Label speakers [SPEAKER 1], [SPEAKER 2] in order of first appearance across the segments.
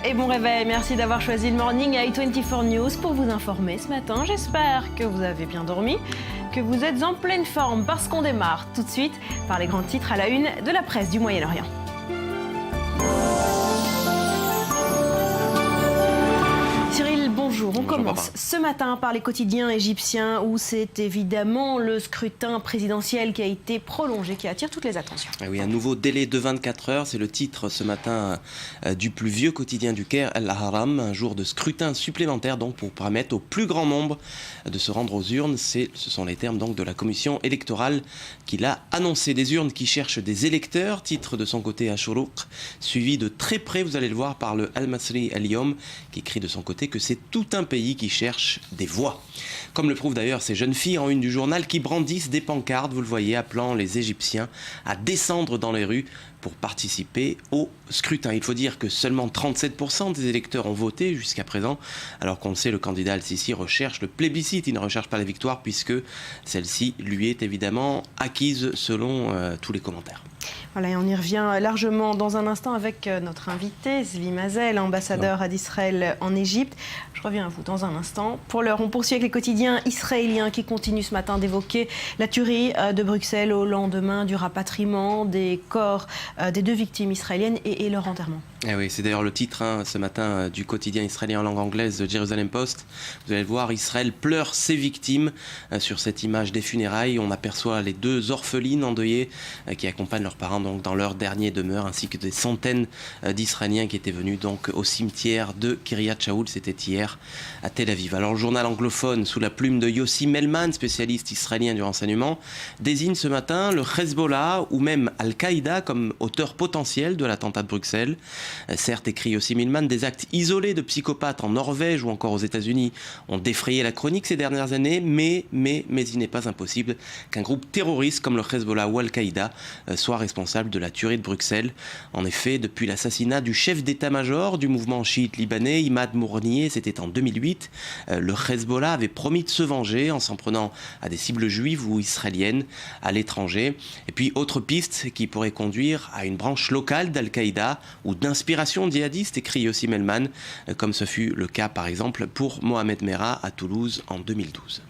[SPEAKER 1] et bon réveil. Merci d'avoir choisi le Morning i24 News pour vous informer ce matin. J'espère que vous avez bien dormi, que vous êtes en pleine forme parce qu'on démarre tout de suite par les grands titres à la une de la presse du Moyen-Orient. Bonjour, on commence ce matin par les quotidiens égyptiens où c'est évidemment le scrutin présidentiel qui a été prolongé qui attire toutes les attentions.
[SPEAKER 2] Et oui, un nouveau délai de 24 heures, c'est le titre ce matin du plus vieux quotidien du Caire, Al-Ahram, un jour de scrutin supplémentaire donc pour permettre au plus grand nombre de se rendre aux urnes. Ce sont les termes donc de la commission électorale qui l'a annoncé. Des urnes qui cherchent des électeurs, titre de son côté Ashuruq, suivi de très près, vous allez le voir, par le Al-Masri Al-Yom qui écrit de son côté que c'est tout un pays qui cherche des voix. Comme le prouvent d'ailleurs ces jeunes filles en une du journal qui brandissent des pancartes, vous le voyez, appelant les Égyptiens à descendre dans les rues pour participer au scrutin. Il faut dire que seulement 37% des électeurs ont voté jusqu'à présent, alors qu'on le sait, le candidat Al-Sisi recherche le plébiscite, il ne recherche pas la victoire puisque celle-ci lui est évidemment acquise selon tous les commentaires.
[SPEAKER 1] Voilà, et on y revient largement dans un instant avec notre invité, Zvi Mazel, ambassadeur d'Israël en Égypte. Je reviens à vous dans un instant. Pour l'heure, on poursuit avec les quotidiens israéliens qui continuent ce matin d'évoquer la tuerie de Bruxelles au lendemain du rapatriement des corps des deux victimes israéliennes et leur enterrement.
[SPEAKER 2] Eh oui, c'est d'ailleurs le titre ce matin du quotidien israélien en langue anglaise, Jerusalem Post. Vous allez le voir, Israël pleure ses victimes. Sur cette image des funérailles, on aperçoit les deux orphelines endeuillées qui accompagnent leurs parents donc, dans leur dernier demeure, ainsi que des centaines d'Israéliens qui étaient venus donc, au cimetière de Kiryat Shaoul, c'était hier à Tel Aviv. Alors le journal anglophone, sous la plume de Yossi Melman, spécialiste israélien du renseignement, désigne ce matin le Hezbollah ou même Al-Qaïda comme auteur potentiel de l'attentat de Bruxelles. Certes, écrit Yossi Melman, des actes isolés de psychopathes en Norvège ou encore aux États-Unis ont défrayé la chronique ces dernières années, mais il n'est pas impossible qu'un groupe terroriste comme le Hezbollah ou Al-Qaïda soit responsable de la tuerie de Bruxelles. En effet, depuis l'assassinat du chef d'état-major du mouvement chiite libanais, Imad Mournier, c'était en 2008, le Hezbollah avait promis de se venger en s'en prenant à des cibles juives ou israéliennes à l'étranger. Et puis, autre piste qui pourrait conduire à une branche locale d'Al-Qaïda ou d'inspiration djihadiste, écrit Yossi Melman, comme ce fut le cas par exemple pour Mohamed Merah à Toulouse en 2012.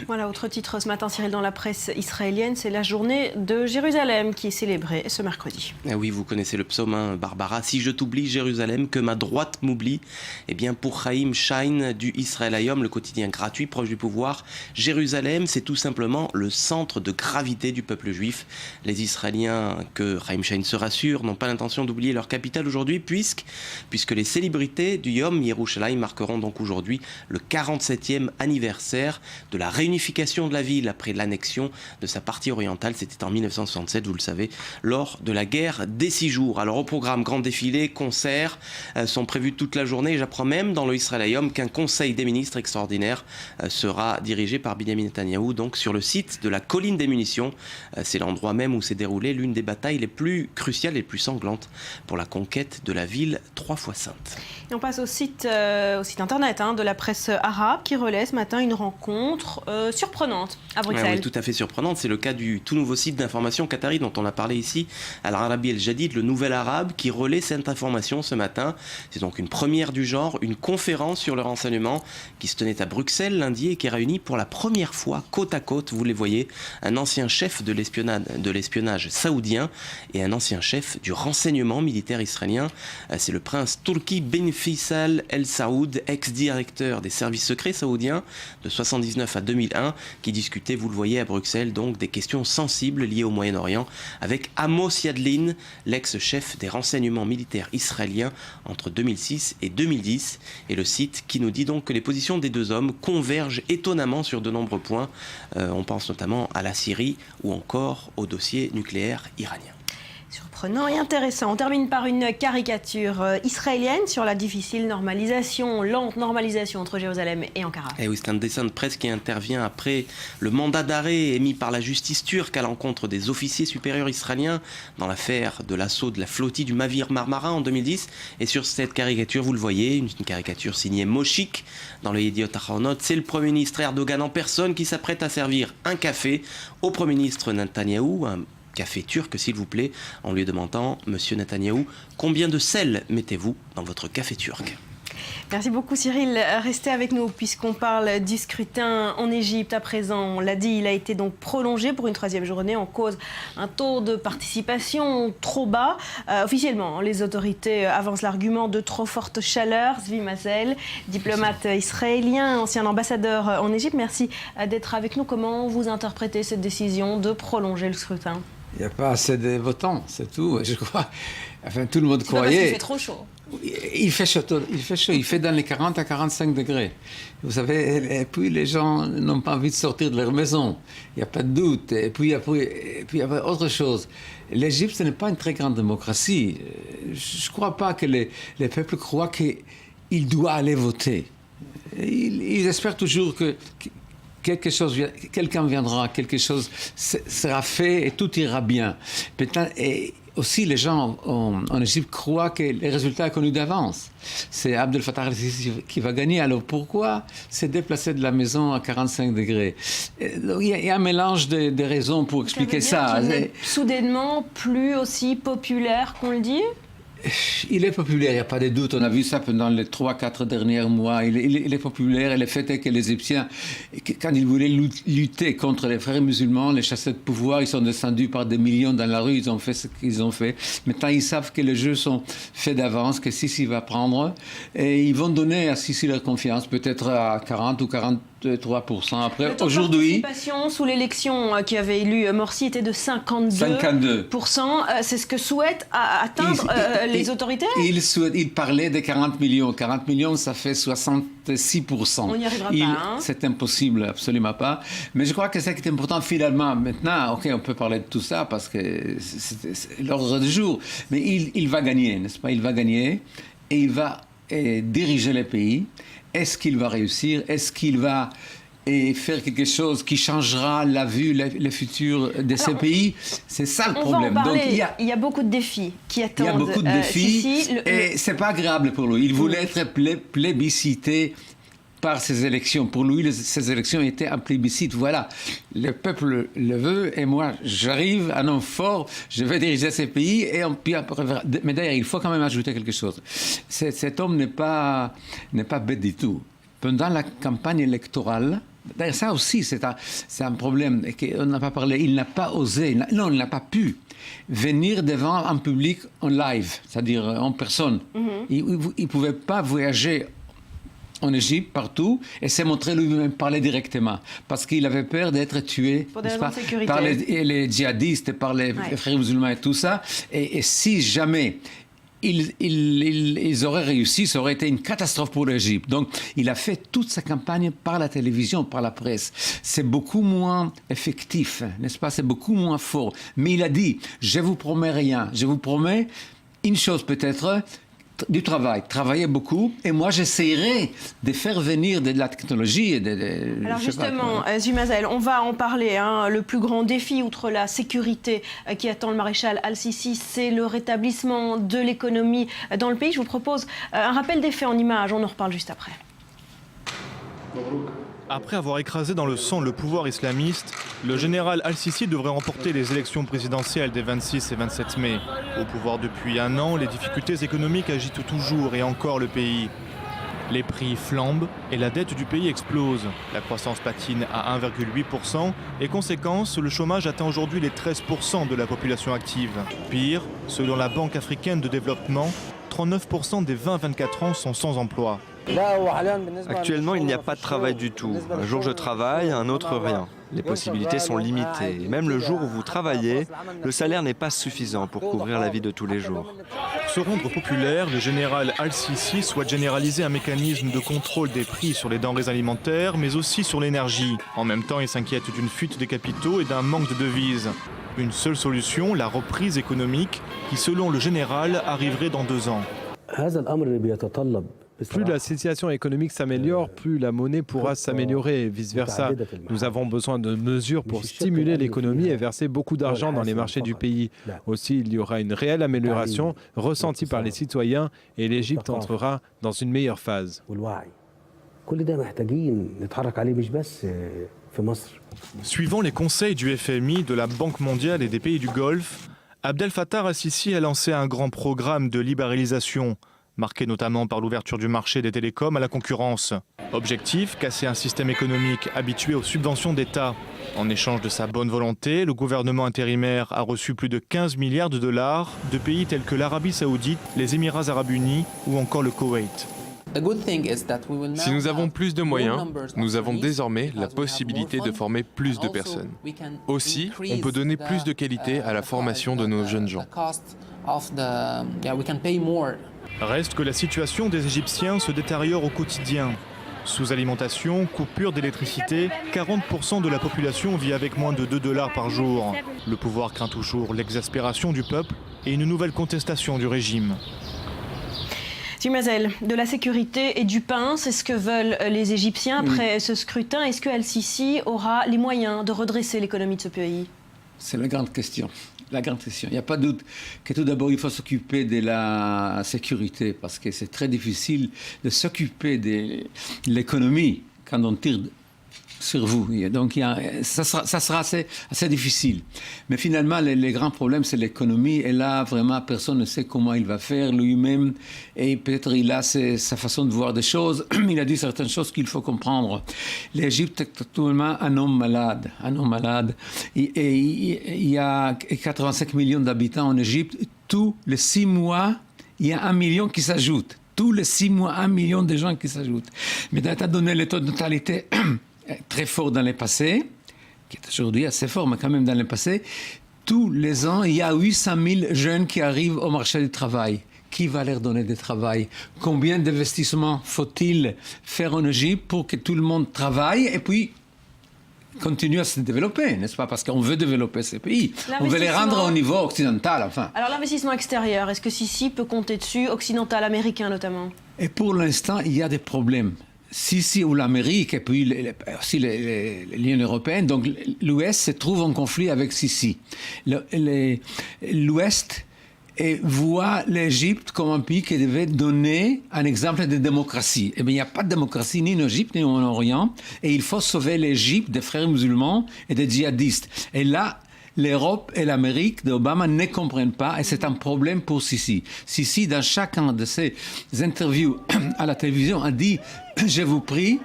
[SPEAKER 1] Voilà, autre titre ce matin, Cyril, dans la presse israélienne, c'est la journée de Jérusalem qui est célébrée ce mercredi.
[SPEAKER 2] Ah oui, vous connaissez le psaume, Barbara. Si je t'oublie, Jérusalem, que ma droite m'oublie. Eh bien, pour Chaim Shine du Israël Hayom, le quotidien gratuit proche du pouvoir, Jérusalem, c'est tout simplement le centre de gravité du peuple juif. Les Israéliens, que Chaim Shine se rassure, n'ont pas l'intention d'oublier leur capitale aujourd'hui, puisque les célébrités du Yom Yerushalayim marqueront donc aujourd'hui le 47e anniversaire de la réunification de la ville après l'annexion de sa partie orientale. C'était en 1967, vous le savez, lors de la guerre des 6 jours. Alors au programme, grand défilé, concerts sont prévus toute la journée. J'apprends même dans le Israël Hayom qu'un conseil des ministres extraordinaire sera dirigé par Benjamin Netanyahou, donc sur le site de la colline des munitions. C'est l'endroit même où s'est déroulée l'une des batailles les plus cruciales et les plus sanglantes pour la conquête de la ville 3 fois sainte.
[SPEAKER 1] Et on passe au site internet de la presse arabe qui relaie ce matin une rencontre surprenante à Bruxelles.
[SPEAKER 2] Ouais, oui, tout à fait surprenante. C'est le cas du tout nouveau site d'information qatari dont on a parlé ici, Al-Arabi El-Jadid, le Nouvel Arabe, qui relaie cette information ce matin. C'est donc une première du genre, une conférence sur le renseignement qui se tenait à Bruxelles lundi et qui réunit pour la première fois côte à côte, vous les voyez, un ancien chef de l'espionnage saoudien et un ancien chef du renseignement militaire israélien. C'est le prince Turki Ben Faisal El Saoud, ex-directeur des services secrets saoudiens de 1979 à 2001, qui discutait, vous le voyez, à Bruxelles, donc des questions sensibles liées au Moyen-Orient avec Amos Yadlin, l'ex-chef des renseignements militaires israéliens entre 2006 et 2010. Et le site qui nous dit donc que les positions des deux hommes convergent étonnamment sur de nombreux points. On pense notamment à la Syrie ou encore au dossier nucléaire iranien.
[SPEAKER 1] Surprenant et intéressant. On termine par une caricature israélienne sur la difficile lente normalisation entre Jérusalem et Ankara.
[SPEAKER 2] Et oui, c'est un dessin de presse qui intervient après le mandat d'arrêt émis par la justice turque à l'encontre des officiers supérieurs israéliens dans l'affaire de l'assaut de la flottille du Mavir Marmara en 2010. Et sur cette caricature, vous le voyez, une caricature signée Moshik dans le Yediot Ahronot. C'est le Premier ministre Erdogan en personne qui s'apprête à servir un café au Premier ministre Netanyahou, un café turc, s'il vous plaît, en lui demandant, Monsieur Netanyahou, combien de sel mettez-vous dans votre café turc ?
[SPEAKER 1] Merci beaucoup Cyril. Restez avec nous puisqu'on parle du scrutin en Égypte à présent. On l'a dit, il a été donc prolongé pour une 3e journée en cause un taux de participation trop bas. Officiellement, les autorités avancent l'argument de trop forte chaleur. Zvi Mazel, diplomate israélien, ancien ambassadeur en Égypte, merci d'être avec nous. Comment vous interprétez cette décision de prolonger le scrutin ?
[SPEAKER 3] Il n'y a pas assez de votants, c'est tout, je crois. Enfin, tout le monde croyait.
[SPEAKER 1] Parce qu'il fait trop chaud.
[SPEAKER 3] Il fait chaud, il fait dans les 40 à 45 degrés. Vous savez, et puis les gens n'ont pas envie de sortir de leur maison, il n'y a pas de doute. Et puis il y a autre chose. L'Égypte, ce n'est pas une très grande démocratie. Je ne crois pas que les peuples croient qu'ils doivent aller voter. Ils espèrent toujours que quelqu'un viendra, quelque chose sera fait et tout ira bien. Et aussi, les gens en Égypte croient que les résultats sont connus d'avance. C'est Abdel Fattah el-Sisi qui va gagner. Alors pourquoi se déplacer de la maison à 45 degrés ? Il y a un mélange de raisons pour expliquer ça.
[SPEAKER 1] Il n'est soudainement plus aussi populaire qu'on le dit ?
[SPEAKER 3] Il est populaire, il n'y a pas de doute. On a vu ça pendant les 3-4 derniers mois. Il est populaire et le fait est que les Égyptiens, quand ils voulaient lutter contre les frères musulmans, les chasseurs de pouvoir, ils sont descendus par des millions dans la rue, ils ont fait ce qu'ils ont fait. Maintenant, ils savent que les jeux sont faits d'avance, que Sisi va prendre et ils vont donner à Sisi leur confiance, peut-être à 40 ou 43%. Après, aujourd'hui...
[SPEAKER 1] La participation sous l'élection qui avait élu Morsi était de 52%. C'est ce que souhaitent atteindre les autorités ?
[SPEAKER 3] Il parlait de 40 millions. 40 millions, ça fait 66%.
[SPEAKER 1] On n'y arrivera pas. Hein.
[SPEAKER 3] C'est impossible, absolument pas. Mais je crois que c'est important finalement. Maintenant, ok, on peut parler de tout ça parce que c'est l'ordre du jour. Mais il va gagner, n'est-ce pas ? Il va gagner et il va diriger le pays. Est-ce qu'il va réussir ? Est-ce qu'il va faire quelque chose qui changera la vue, le futur de ces pays ? C'est ça le problème.
[SPEAKER 1] Donc, il y a beaucoup de défis qui attendent.
[SPEAKER 3] Il y a beaucoup de défis et c'est pas agréable pour lui. Il voulait être plébiscité par ces élections. Pour lui, ces élections étaient un plébiscite. Voilà, le peuple le veut et moi, j'arrive, un homme fort, je vais diriger ces pays. Mais d'ailleurs, il faut quand même ajouter quelque chose. Cet homme n'est pas bête du tout. Pendant la campagne électorale, d'ailleurs, ça aussi, c'est un problème qu'on n'a pas parlé. Il n'a pas osé, il n'a pas pu venir devant un public en live, c'est-à-dire en personne. Il ne pouvait pas voyager en Égypte, partout, et s'est montré lui-même parler directement, parce qu'il avait peur d'être tué par les djihadistes, par les frères musulmans et tout ça. Et si jamais ils auraient réussi, ça aurait été une catastrophe pour l'Égypte. Donc, il a fait toute sa campagne par la télévision, par la presse. C'est beaucoup moins effectif, n'est-ce pas ? C'est beaucoup moins fort. Mais il a dit, je vous promets rien, je vous promets une chose peut-être, du travail, travailler beaucoup, et moi j'essaierai de faire venir de la technologie.
[SPEAKER 1] Alors justement, Zvi Mazel, on va en parler. Le plus grand défi, outre la sécurité qui attend le maréchal Al-Sisi, c'est le rétablissement de l'économie dans le pays. Je vous propose un rappel des faits en images, on en reparle juste après.
[SPEAKER 4] Après avoir écrasé dans le sang le pouvoir islamiste, le général Al-Sisi devrait remporter les élections présidentielles des 26 et 27 mai. Au pouvoir depuis un an, les difficultés économiques agitent toujours et encore le pays. Les prix flambent et la dette du pays explose. La croissance patine à 1,8% et conséquence, le chômage atteint aujourd'hui les 13% de la population active. Pire, selon la Banque africaine de développement, 39% des 20-24 ans sont sans emploi.
[SPEAKER 5] Actuellement, il n'y a pas de travail du tout. Un jour je travaille, un autre rien. Les possibilités sont limitées. Et même le jour où vous travaillez, le salaire n'est pas suffisant pour couvrir la vie de tous les jours.
[SPEAKER 4] Pour se rendre populaire, le général Al-Sisi souhaite généraliser un mécanisme de contrôle des prix sur les denrées alimentaires, mais aussi sur l'énergie. En même temps, il s'inquiète d'une fuite des capitaux et d'un manque de devises. Une seule solution, la reprise économique, qui selon le général arriverait dans 2 ans.
[SPEAKER 6] Plus la situation économique s'améliore, plus la monnaie pourra s'améliorer et vice-versa. Nous avons besoin de mesures pour stimuler l'économie et verser beaucoup d'argent dans les marchés du pays. Aussi, il y aura une réelle amélioration ressentie par les citoyens et l'Égypte entrera dans une meilleure phase.
[SPEAKER 4] Suivant les conseils du FMI, de la Banque mondiale et des pays du Golfe, Abdel Fattah al-Sisi a lancé un grand programme de libéralisation, marqué notamment par l'ouverture du marché des télécoms à la concurrence. Objectif, casser un système économique habitué aux subventions d'État. En échange de sa bonne volonté, le gouvernement intérimaire a reçu plus de 15 milliards de dollars de pays tels que l'Arabie Saoudite, les Émirats Arabes Unis ou encore le Koweït.
[SPEAKER 7] Si nous avons plus de moyens, nous avons désormais la possibilité de former plus de personnes. Aussi, on peut donner plus de qualité à la formation de nos jeunes gens.
[SPEAKER 4] Reste que la situation des Égyptiens se détériore au quotidien. Sous-alimentation, coupure d'électricité, 40% de la population vit avec moins de 2 $ par jour. Le pouvoir craint toujours l'exaspération du peuple et une nouvelle contestation du régime.
[SPEAKER 1] Zvi Mazel, de la sécurité et du pain, c'est ce que veulent les Égyptiens après ce scrutin. Est-ce que Al-Sisi aura les moyens de redresser l'économie de ce pays?
[SPEAKER 3] C'est la grande question. La grande question. Il n'y a pas de doute que tout d'abord, il faut s'occuper de la sécurité parce que c'est très difficile de s'occuper de l'économie quand on tire sur vous. Donc, ça sera assez difficile. Mais finalement, les grands problèmes, c'est l'économie. Et là, vraiment, personne ne sait comment il va faire lui-même. Et peut-être il a sa façon de voir des choses. Il a dit certaines choses qu'il faut comprendre. L'Égypte est actuellement un homme malade. Un homme malade. Et il y a 85 millions d'habitants en Égypte. Tous les 6 mois, il y a 1 million qui s'ajoute. Tous les 6 mois, 1 million de gens qui s'ajoutent. Mais étant donné le taux de natalité très fort dans le passé, qui est aujourd'hui assez fort, mais quand même dans le passé, tous les ans, il y a 800 000 jeunes qui arrivent au marché du travail. Qui va leur donner du travail? Combien d'investissements faut-il faire en Égypte pour que tout le monde travaille et puis continue à se développer, n'est-ce pas? Parce qu'on veut développer ces pays. On veut les rendre au niveau occidental, enfin.
[SPEAKER 1] Alors l'investissement extérieur, est-ce que Sisi peut compter dessus, occidental, américain notamment?
[SPEAKER 3] Et pour l'instant, il y a des problèmes. Sisi ou l'Amérique et puis aussi l'Union européenne, donc l'Ouest se trouve en conflit avec Sisi. L'Ouest voit l'Égypte comme un pays qui devait donner un exemple de démocratie. Eh bien, il n'y a pas de démocratie ni en Égypte ni en Orient et il faut sauver l'Égypte des frères musulmans et des djihadistes. Et là, l'Europe et l'Amérique d'Obama ne comprennent pas et c'est un problème pour Sisi. Sisi, dans chacun de ses interviews à la télévision, a dit « Je vous prie,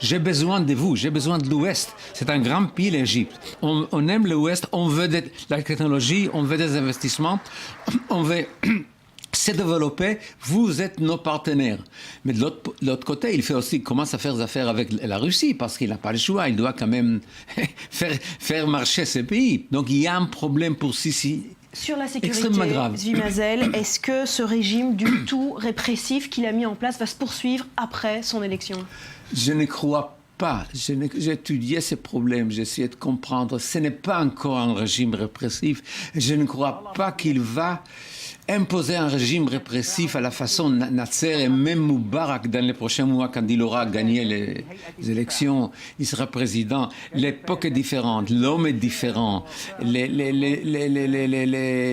[SPEAKER 3] j'ai besoin de vous, j'ai besoin de l'Ouest. » C'est un grand pays, l'Égypte. On aime l'Ouest, on veut de la technologie, on veut des investissements, on veut se développer, vous êtes nos partenaires. Mais de l'autre côté, il commence à faire des affaires avec la Russie parce qu'il n'a pas le choix, il doit quand même faire marcher ces pays. Donc il y a un problème pour Sisi.
[SPEAKER 1] Sur la sécurité, Zvi Mazel, est-ce que ce régime du tout répressif qu'il a mis en place va se poursuivre après son élection?
[SPEAKER 3] Je ne crois pas. J'ai étudié ces problèmes, j'ai essayé de comprendre. Ce n'est pas encore un régime répressif. Je ne crois pas qu'il va imposer un régime répressif à la façon Nasser et même Moubarak dans les prochains mois, quand il aura gagné les élections, il sera président. L'époque est différente, l'homme est différent, les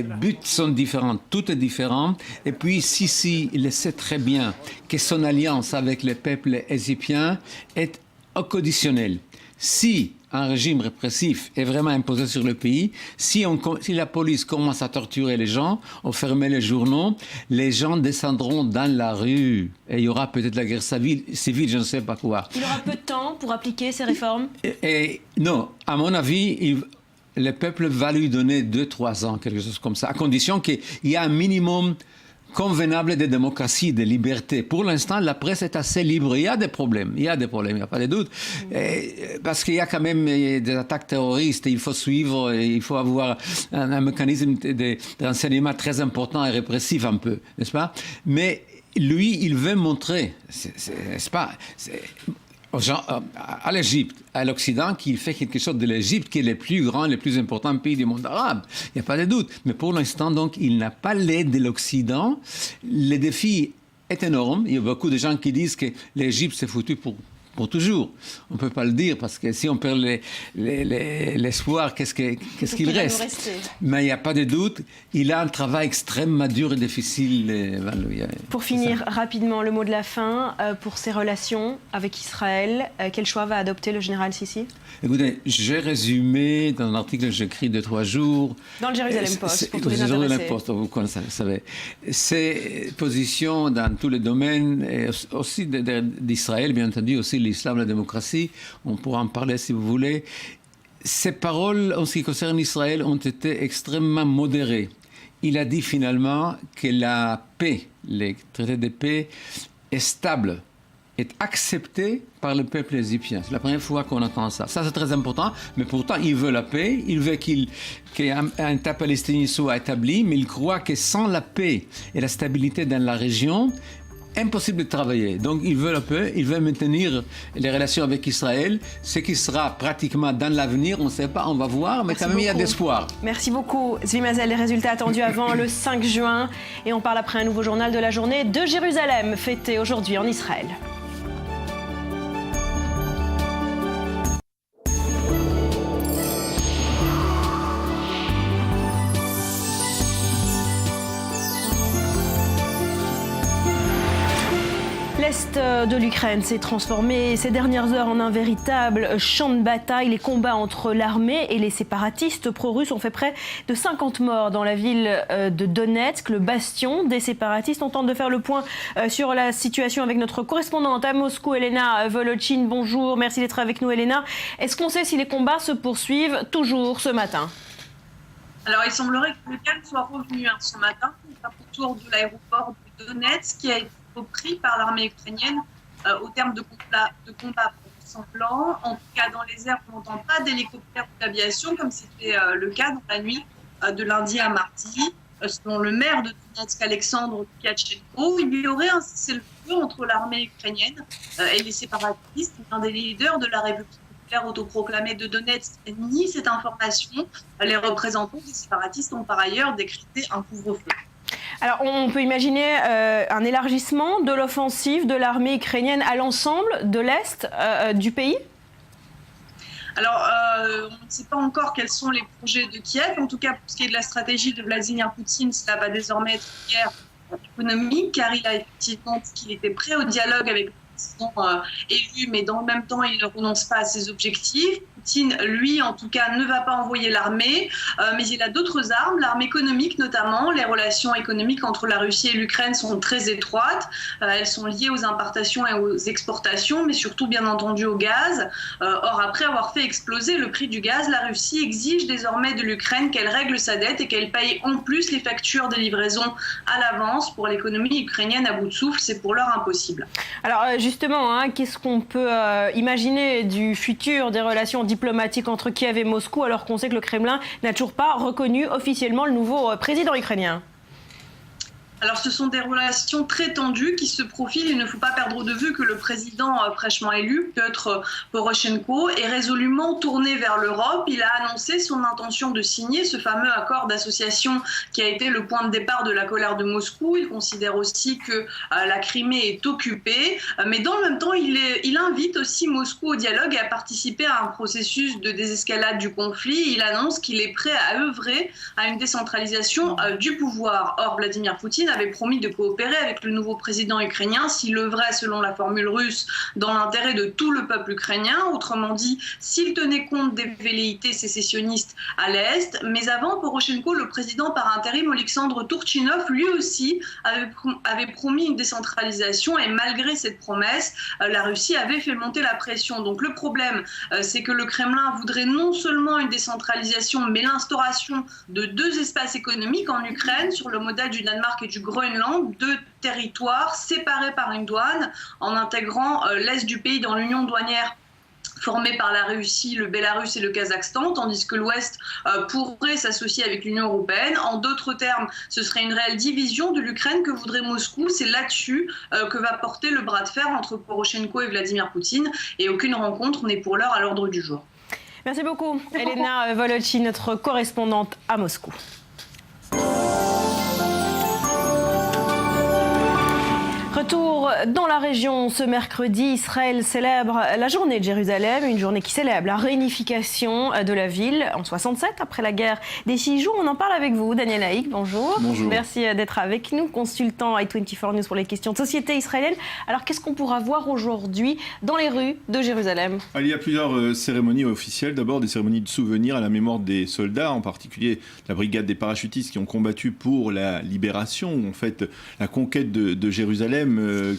[SPEAKER 3] buts sont différents, tout est différent. Et puis Sisi, il sait très bien que son alliance avec le peuple égyptien est inconditionnelle. Si un régime répressif est vraiment imposé sur le pays, si la police commence à torturer les gens, à fermer les journaux, les gens descendront dans la rue. Et il y aura peut-être la guerre civile, je ne sais pas quoi.
[SPEAKER 1] Il aura peu de temps pour appliquer ces réformes?
[SPEAKER 3] Non, à mon avis, le peuple va lui donner 2-3 ans, quelque chose comme ça, à condition qu'il y ait un minimum convenable de démocratie, de liberté. Pour l'instant, la presse est assez libre. Il y a des problèmes, il n'y a pas de doute. Parce qu'il y a quand même des attaques terroristes, il faut suivre, il faut avoir un mécanisme de renseignement très important et répressif un peu, n'est-ce pas? Mais lui, il veut montrer, n'est-ce pas, à l'Égypte, à l'Occident, qu'il fait quelque chose de l'Égypte qui est le plus grand, le plus important pays du monde arabe. Il n'y a pas de doute. Mais pour l'instant, donc, il n'a pas l'aide de l'Occident. Le défi est énorme. Il y a beaucoup de gens qui disent que l'Égypte s'est foutu pour pour toujours. On ne peut pas le dire parce que si on perd l'espoir, qu'est-ce qu'il reste? Mais il n'y a pas de doute, il a un travail extrêmement dur et difficile.
[SPEAKER 1] Pour finir rapidement, le mot de la fin pour ses relations avec Israël. Quel choix va adopter le général Sissi?
[SPEAKER 3] Écoutez, j'ai résumé dans un article que j'écris de 3 jours.
[SPEAKER 1] Dans le Jérusalem Post, pour tous les
[SPEAKER 3] Jérusalem
[SPEAKER 1] intéressés.
[SPEAKER 3] Post, vous savez. Ses positions dans tous les domaines, et aussi d'Israël, bien entendu, aussi l'islam, la démocratie, on pourra en parler si vous voulez. Ses paroles en ce qui concerne Israël ont été extrêmement modérées. Il a dit finalement que la paix, les traités de paix, est stable, est accepté par le peuple égyptien. C'est la première fois qu'on entend ça. Ça, c'est très important, mais pourtant, il veut la paix, il veut qu'un État palestinien soit établi, mais il croit que sans la paix et la stabilité dans la région, impossible de travailler. Donc, il veut la paix, il veut maintenir les relations avec Israël, ce qui sera pratiquement dans l'avenir, on ne sait pas, on va voir, mais quand même, il y a d'espoir.
[SPEAKER 1] Merci beaucoup, Zvi Mazel. Les résultats attendus avant le 5 juin. Et on parle après un nouveau journal de la journée de Jérusalem, fêté aujourd'hui en Israël. L'Est de l'Ukraine s'est transformé ces dernières heures en un véritable champ de bataille. Les combats entre l'armée et les séparatistes pro-russes ont fait près de 50 morts dans la ville de Donetsk, le bastion des séparatistes. On tente de faire le point sur la situation avec notre correspondante à Moscou, Elena Volotchine. Bonjour, merci d'être avec nous, Elena. Est-ce qu'on sait si les combats se poursuivent toujours ce matin ?
[SPEAKER 8] Alors, il semblerait que le calme soit revenu ce matin, autour de l'aéroport de Donetsk, qui a été repris par l'armée ukrainienne au terme de combats sanglants. En tout cas, dans les airs, on n'entend pas d'hélicoptères ou d'aviation, comme c'était le cas dans la nuit de lundi à mardi. Selon le maire de Donetsk, Alexandre Tkachenko, il y aurait un cessez-le-feu entre l'armée ukrainienne et les séparatistes. Un des leaders de la République populaire autoproclamée de Donetsk nie cette information. Les représentants des séparatistes ont par ailleurs décrété un couvre-feu.
[SPEAKER 1] Alors, on peut imaginer un élargissement de l'offensive de l'armée ukrainienne à l'ensemble de l'Est du pays ?
[SPEAKER 8] Alors, on ne sait pas encore quels sont les projets de Kiev. En tout cas, pour ce qui est de la stratégie de Vladimir Poutine, cela va désormais être une guerre économique, car il a effectivement dit qu'il était prêt au dialogue avec le président élu, mais dans le même temps, il ne renonce pas à ses objectifs. Poutine, lui, en tout cas, ne va pas envoyer l'armée, mais il a d'autres armes, l'arme économique notamment. Les relations économiques entre la Russie et l'Ukraine sont très étroites. Elles sont liées aux importations et aux exportations, mais surtout, bien entendu, au gaz. Or, après avoir fait exploser le prix du gaz, la Russie exige désormais de l'Ukraine qu'elle règle sa dette et qu'elle paye en plus les factures des livraisons à l'avance. Pour l'économie ukrainienne à bout de souffle, c'est pour l'heure impossible.
[SPEAKER 1] Alors, justement, qu'est-ce qu'on peut imaginer du futur des relations diplomatiques entre Kiev et Moscou, alors qu'on sait que le Kremlin n'a toujours pas reconnu officiellement le nouveau président ukrainien ?
[SPEAKER 8] Alors, ce sont des relations très tendues qui se profilent. Il ne faut pas perdre de vue que le président fraîchement élu, Petro Poroshenko, est résolument tourné vers l'Europe. Il a annoncé son intention de signer ce fameux accord d'association qui a été le point de départ de la colère de Moscou. Il considère aussi que la Crimée est occupée. Mais dans le même temps, il invite aussi Moscou au dialogue et à participer à un processus de désescalade du conflit. Il annonce qu'il est prêt à œuvrer à une décentralisation du pouvoir. Or, Vladimir Poutine avait promis de coopérer avec le nouveau président ukrainien s'il œuvrait, selon la formule russe, dans l'intérêt de tout le peuple ukrainien. Autrement dit, s'il tenait compte des velléités sécessionnistes à l'Est. Mais avant, Poroshenko, le président par intérim, Alexandre Turchinov, lui aussi avait promis une décentralisation. Et malgré cette promesse, la Russie avait fait monter la pression. Donc le problème, c'est que le Kremlin voudrait non seulement une décentralisation, mais l'instauration de 2 espaces économiques en Ukraine, sur le modèle du Danemark et du Groenland, 2 territoires séparés par une douane, en intégrant l'Est du pays dans l'union douanière formée par la Russie, le Bélarus et le Kazakhstan, tandis que l'Ouest pourrait s'associer avec l'Union européenne. En d'autres termes, ce serait une réelle division de l'Ukraine que voudrait Moscou. C'est là-dessus que va porter le bras de fer entre Poroshenko et Vladimir Poutine. Et aucune rencontre n'est pour l'heure à l'ordre du jour.
[SPEAKER 1] Merci beaucoup, Elena Volotchine, notre correspondante à Moscou. retour dans la région ce mercredi, Israël célèbre la journée de Jérusalem, une journée qui célèbre la réunification de la ville en 67 après la guerre des 6 jours. On en parle avec vous, Daniel Haïk, bonjour.
[SPEAKER 9] Bonjour.
[SPEAKER 1] Merci d'être avec nous, consultant i24 News pour les questions de société israélienne. Alors qu'est-ce qu'on pourra voir aujourd'hui dans les rues de Jérusalem ?
[SPEAKER 9] Il y a plusieurs cérémonies officielles. D'abord des cérémonies de souvenir à la mémoire des soldats, en particulier la brigade des parachutistes qui ont combattu pour la libération, en fait la conquête de Jérusalem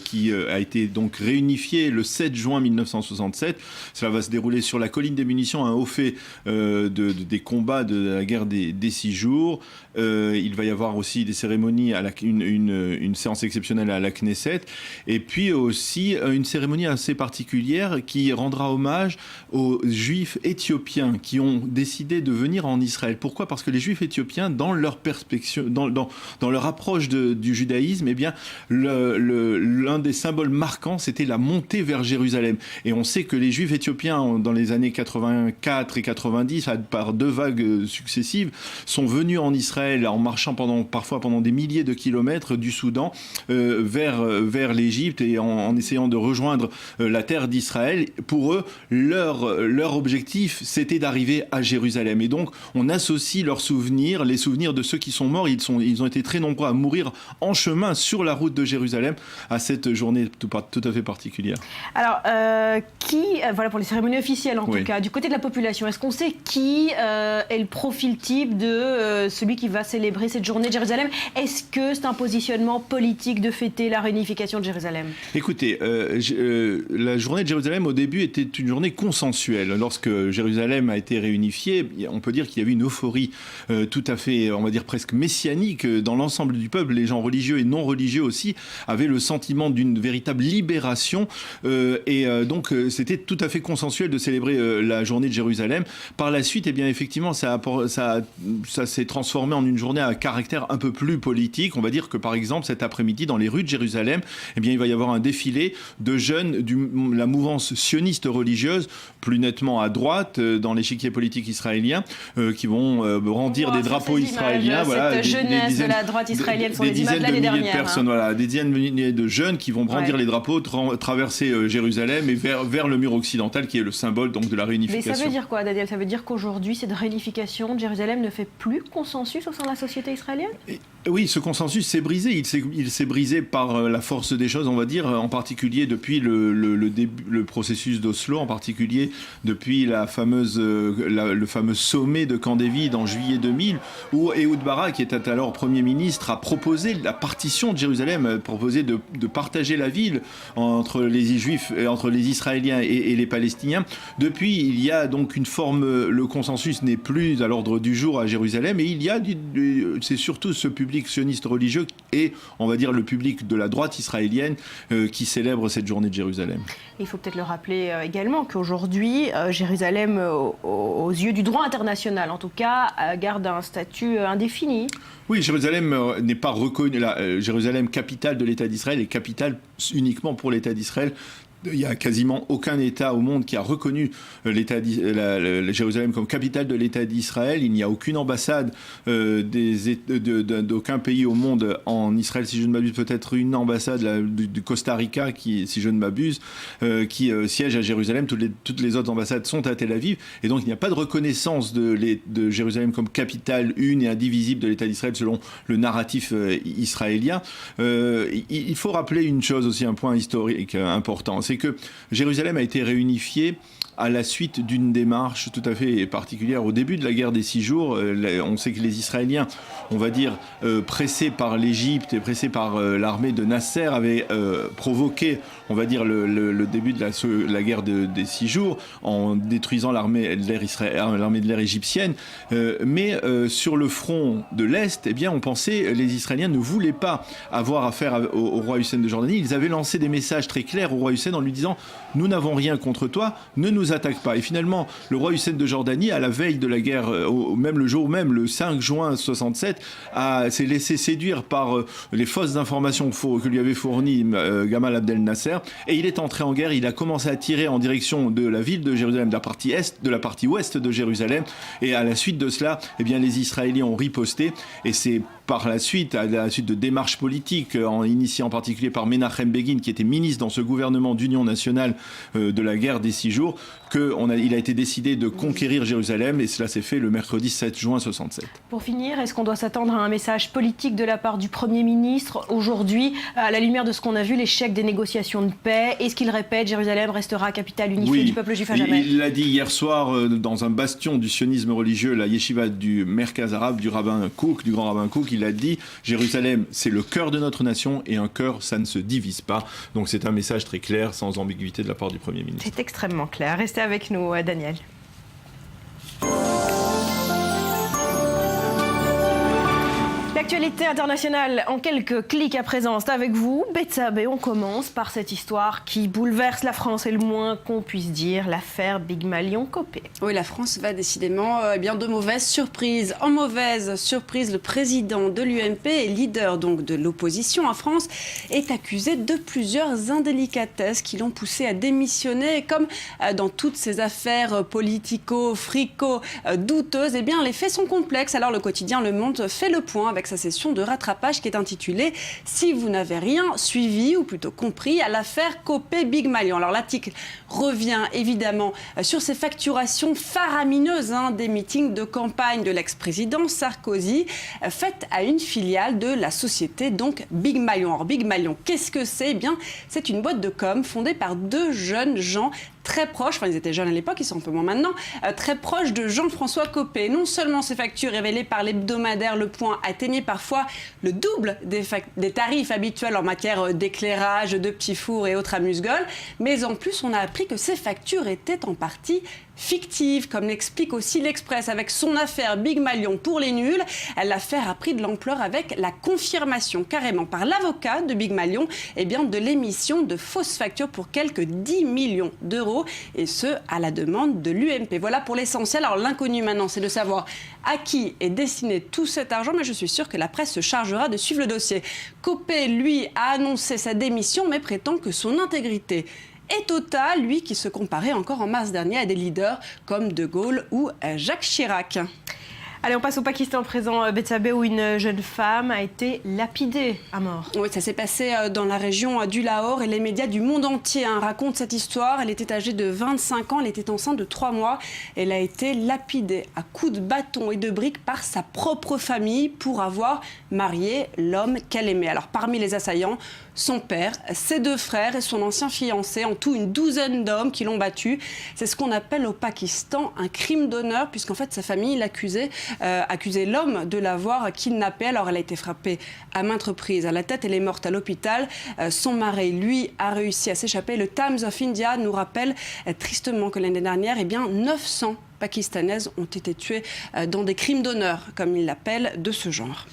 [SPEAKER 9] qui a été donc réunifiée le 7 juin 1967. Cela va se dérouler sur la colline des munitions, un haut fait des combats de la guerre des 6 jours. Il va y avoir aussi des cérémonies, une séance exceptionnelle à la Knesset, et puis aussi une cérémonie assez particulière qui rendra hommage aux Juifs éthiopiens qui ont décidé de venir en Israël. Pourquoi ? Parce que les Juifs éthiopiens, dans leur perspective, dans leur approche du judaïsme, eh bien, l'un des symboles marquants, c'était la montée vers Jérusalem. Et on sait que les Juifs éthiopiens, dans les années 84 et 90, par 2 vagues successives, sont venus en Israël en marchant parfois pendant des milliers de kilomètres du Soudan vers l'Égypte et en essayant de rejoindre la terre d'Israël. Pour eux, leur objectif, c'était d'arriver à Jérusalem. Et donc, on associe leurs souvenirs, les souvenirs de ceux qui sont morts. Ils ont été très nombreux à mourir en chemin sur la route de Jérusalem à cette journée tout à fait particulière.
[SPEAKER 1] Alors, voilà pour les cérémonies officielles en tout cas, du côté de la population, est-ce qu'on sait qui est le profil type de celui qui va célébrer cette journée de Jérusalem ? Est-ce que c'est un positionnement politique de fêter la réunification de Jérusalem ?
[SPEAKER 9] Écoutez, la journée de Jérusalem au début était une journée consensuelle. Lorsque Jérusalem a été réunifiée, on peut dire qu'il y avait une euphorie tout à fait, on va dire presque messianique dans l'ensemble du peuple. Les gens religieux et non religieux aussi avaient le sentiment d'une véritable libération donc c'était tout à fait consensuel de célébrer la journée de Jérusalem. Par la suite, eh bien effectivement, ça s'est transformé en une journée à caractère un peu plus politique. On va dire que par exemple cet après-midi dans les rues de Jérusalem, eh bien il va y avoir un défilé de jeunes de la mouvance sioniste religieuse, plus nettement à droite dans l'échiquier politique israélien, qui vont brandir des drapeaux israéliens.
[SPEAKER 1] Cette jeunesse de la droite israélienne sont des images de l'année dernière.
[SPEAKER 9] De personnes, des dizaines de milliers de jeunes qui vont brandir les drapeaux, traverser Jérusalem et vers le mur occidental qui est le symbole donc de la réunification.
[SPEAKER 1] Mais ça veut dire quoi, Daniel ? Ça veut dire qu'aujourd'hui cette réunification de Jérusalem ne fait plus consensus au sein de la société israélienne ?
[SPEAKER 9] Oui, ce consensus s'est brisé. Il s'est brisé par la force des choses, on va dire, en particulier depuis le processus d'Oslo, en particulier depuis le fameux sommet de Camp David en juillet 2000, où Ehud Barak, qui était alors Premier ministre, a proposé la partition de Jérusalem, a proposé de partager la ville entre les Juifs, entre les Israéliens et les Palestiniens. Depuis, il y a donc une forme, le consensus n'est plus à l'ordre du jour à Jérusalem, et il y a, c'est surtout ce public sioniste religieux et, on va dire, le public de la droite israélienne qui célèbre cette journée de Jérusalem.
[SPEAKER 1] Il faut peut-être le rappeler également qu'aujourd'hui, Jérusalem, aux yeux du droit international, en tout cas, garde un statut indéfini.
[SPEAKER 9] Oui, Jérusalem n'est pas reconnue. Jérusalem, capitale de l'État d'Israël, est capitale uniquement pour l'État d'Israël. Il n'y a quasiment aucun État au monde qui a reconnu Jérusalem comme capitale de l'État d'Israël. Il n'y a aucune ambassade d'aucun pays au monde en Israël, si je ne m'abuse, peut-être une ambassade du Costa Rica, qui, si je ne m'abuse, qui siège à Jérusalem. Toutes les autres ambassades sont à Tel Aviv. Et donc il n'y a pas de reconnaissance de Jérusalem comme capitale une et indivisible de l'État d'Israël selon le narratif israélien. Il faut rappeler une chose aussi, un point historique important. C'est que Jérusalem a été réunifiée à la suite d'une démarche tout à fait particulière. Au début de la guerre des 6 jours, on sait que les Israéliens, on va dire, pressés par l'Égypte et pressés par l'armée de Nasser, avaient provoqué, on va dire, le début de la guerre des 6 jours en détruisant l'armée de l'air égyptienne. Mais sur le front de l'Est, eh bien, on pensait, les Israéliens ne voulaient pas avoir affaire au roi Hussein de Jordanie. Ils avaient lancé des messages très clairs au roi Hussein en lui disant « Nous n'avons rien contre toi, ne nous attaque pas ». Et finalement, le roi Hussein de Jordanie, à la veille de la guerre, même le jour même, le 5 juin 67, s'est laissé séduire par les fausses informations que lui avait fournies Gamal Abdel Nasser, et il est entré en guerre. Il a commencé à tirer en direction de la ville de Jérusalem, de la partie ouest de Jérusalem, et à la suite de cela, eh bien, les Israéliens ont riposté, et c'est par la suite, à la suite de démarches politiques, initiées en particulier par Menachem Begin, qui était ministre dans ce gouvernement d'union nationale de la guerre des 6 jours, il a été décidé de conquérir Jérusalem, et cela s'est fait le mercredi 7 juin 67.
[SPEAKER 1] Pour finir, est-ce qu'on doit s'attendre à un message politique de la part du Premier ministre aujourd'hui, à la lumière de ce qu'on a vu, l'échec des négociations de paix? Est-ce qu'il répète Jérusalem restera capitale unifiée du peuple juif à jamais?
[SPEAKER 9] Il l'a dit hier soir dans un bastion du sionisme religieux, la yeshiva du Merkaz Arabe, du rabbin Kook, du grand rabbin Kook. Il a dit Jérusalem, c'est le cœur de notre nation, et un cœur, ça ne se divise pas. Donc c'est un message très clair, sans ambiguïté de la part du Premier ministre.
[SPEAKER 1] C'est extrêmement clair. Restez avec nous, Daniel. L'actualité internationale en quelques clics à présent, c'est avec vous. Betsabé, on commence par cette histoire qui bouleverse la France, et le moins qu'on puisse dire, l'affaire Big Malion Copé.
[SPEAKER 10] Oui, la France va décidément de mauvaises surprises. En mauvaise surprise, le président de l'UMP et leader donc de l'opposition en France est accusé de plusieurs indélicatesses qui l'ont poussé à démissionner. Et comme dans toutes ces affaires politico-frico-douteuses, eh bien les faits sont complexes. Alors le quotidien Le Monde fait le point avec sa session de rattrapage qui est intitulée « Si vous n'avez rien suivi, ou plutôt compris, à l'affaire Copé-Big Malion ». Alors l'article revient évidemment sur ces facturations faramineuses des meetings de campagne de l'ex-président Sarkozy faites à une filiale de la société donc Big Malion. Alors Big Malion, qu'est-ce que c'est ? Eh bien, c'est une boîte de com fondée par 2 jeunes gens très proches, enfin ils étaient jeunes à l'époque, ils sont un peu moins maintenant, très proches de Jean-François Copé. Non seulement ces factures révélées par l'hebdomadaire Le Point atteignaient parfois le double des tarifs habituels en matière d'éclairage, de petits fours et autres amuse-gueules, mais en plus on a appris que ces factures étaient en partie fictive, comme l'explique aussi l'Express avec son affaire Big Malion pour les nuls. L'affaire a pris de l'ampleur avec la confirmation carrément par l'avocat de Big Malion de l'émission de fausses factures pour quelques 10 millions d'euros, et ce à la demande de l'UMP. Voilà pour l'essentiel. Alors l'inconnu maintenant, c'est de savoir à qui est destiné tout cet argent, mais je suis sûre que la presse se chargera de suivre le dossier. Copé, lui, a annoncé sa démission, mais prétend que son intégrité est total, lui qui se comparait encore en mars dernier à des leaders comme De Gaulle ou Jacques Chirac.
[SPEAKER 1] Allez, on passe au Pakistan présent, Betsabé, où une jeune femme a été lapidée à mort.
[SPEAKER 10] Oui, ça s'est passé dans la région du Lahore, et les médias du monde entier racontent cette histoire. Elle était âgée de 25 ans, elle était enceinte de 3 mois. Elle a été lapidée à coups de bâton et de briques par sa propre famille pour avoir marié l'homme qu'elle aimait. Alors parmi les assaillants, son père, ses 2 frères et son ancien fiancé, en tout une douzaine d'hommes qui l'ont battue. C'est ce qu'on appelle au Pakistan un crime d'honneur, puisqu'en fait sa famille l'accusait l'homme de l'avoir kidnappée. Alors elle a été frappée à maintes reprises à la tête, elle est morte à l'hôpital. Son mari, lui, a réussi à s'échapper. Le Times of India nous rappelle tristement que l'année dernière, 900 Pakistanaises ont été tuées dans des crimes d'honneur, comme ils l'appellent, de ce genre.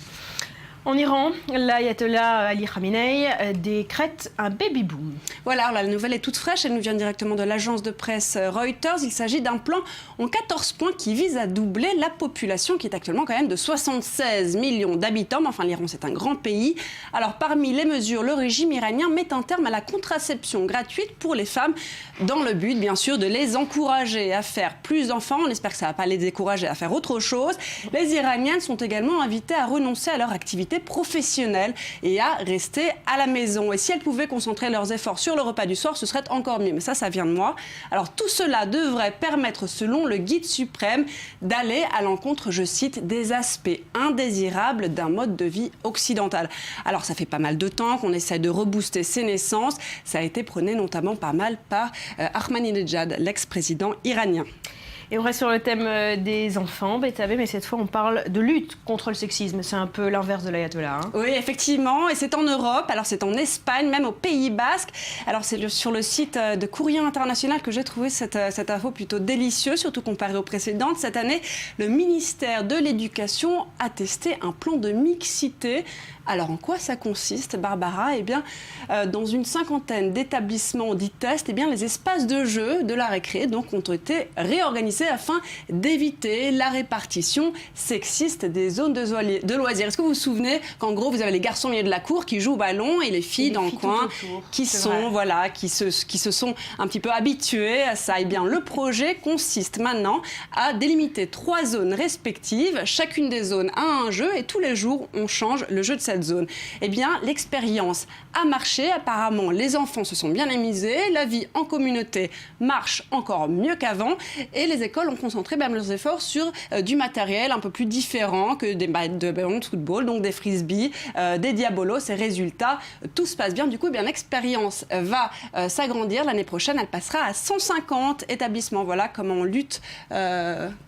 [SPEAKER 1] En Iran, l'ayatollah Ali Khamenei décrète un baby-boom.
[SPEAKER 10] Voilà, la nouvelle est toute fraîche, elle nous vient directement de l'agence de presse Reuters. Il s'agit d'un plan en 14 points qui vise à doubler la population, qui est actuellement quand même de 76 millions d'habitants. Mais enfin, l'Iran, c'est un grand pays. Alors, parmi les mesures, le régime iranien met un terme à la contraception gratuite pour les femmes, dans le but, bien sûr, de les encourager à faire plus d'enfants. On espère que ça ne va pas les décourager à faire autre chose. Les Iraniennes sont également invitées à renoncer à leur activité professionnelles et à rester à la maison. Et si elles pouvaient concentrer leurs efforts sur le repas du soir, ce serait encore mieux. Mais ça vient de moi. Alors tout cela devrait permettre, selon le guide suprême, d'aller à l'encontre, je cite, des aspects indésirables d'un mode de vie occidental. Alors ça fait pas mal de temps qu'on essaie de rebooster ces naissances. Ça a été prôné notamment pas mal par Ahmadinejad, l'ex-président iranien.
[SPEAKER 1] Et on reste sur le thème des enfants, Bethabé, mais cette fois on parle de lutte contre le sexisme. C'est un peu l'inverse de l'ayatollah. Hein.
[SPEAKER 10] Oui, effectivement, et c'est en Europe, alors c'est en Espagne, même au Pays Basque. Alors c'est sur le site de Courrier International que j'ai trouvé cette info plutôt délicieuse, surtout comparée aux précédentes. Cette année, le ministère de l'Éducation a testé un plan de mixité. Alors, en quoi ça consiste, Barbara ? Eh bien, dans une cinquantaine d'établissements dits tests, eh bien, les espaces de jeu de la récré donc, ont été réorganisés afin d'éviter la répartition sexiste des zones de loisirs. Est-ce que vous vous souvenez qu'en gros, vous avez les garçons au milieu de la cour qui jouent au ballon et les filles dans le coin qui se sont un petit peu habituées à ça ? Eh bien, le projet consiste maintenant à délimiter 3 zones respectives. Chacune des zones a un jeu et tous les jours, on change le jeu de cette zone. Eh bien, l'expérience a marché. Apparemment, les enfants se sont bien amusés. La vie en communauté marche encore mieux qu'avant. Et les écoles ont concentré même leurs efforts sur du matériel un peu plus différent que des ballons de football, donc des frisbees, des diabolos. Et résultat, tout se passe bien. Du coup, eh bien, l'expérience va s'agrandir. L'année prochaine, elle passera à 150 établissements. Voilà comment on lutte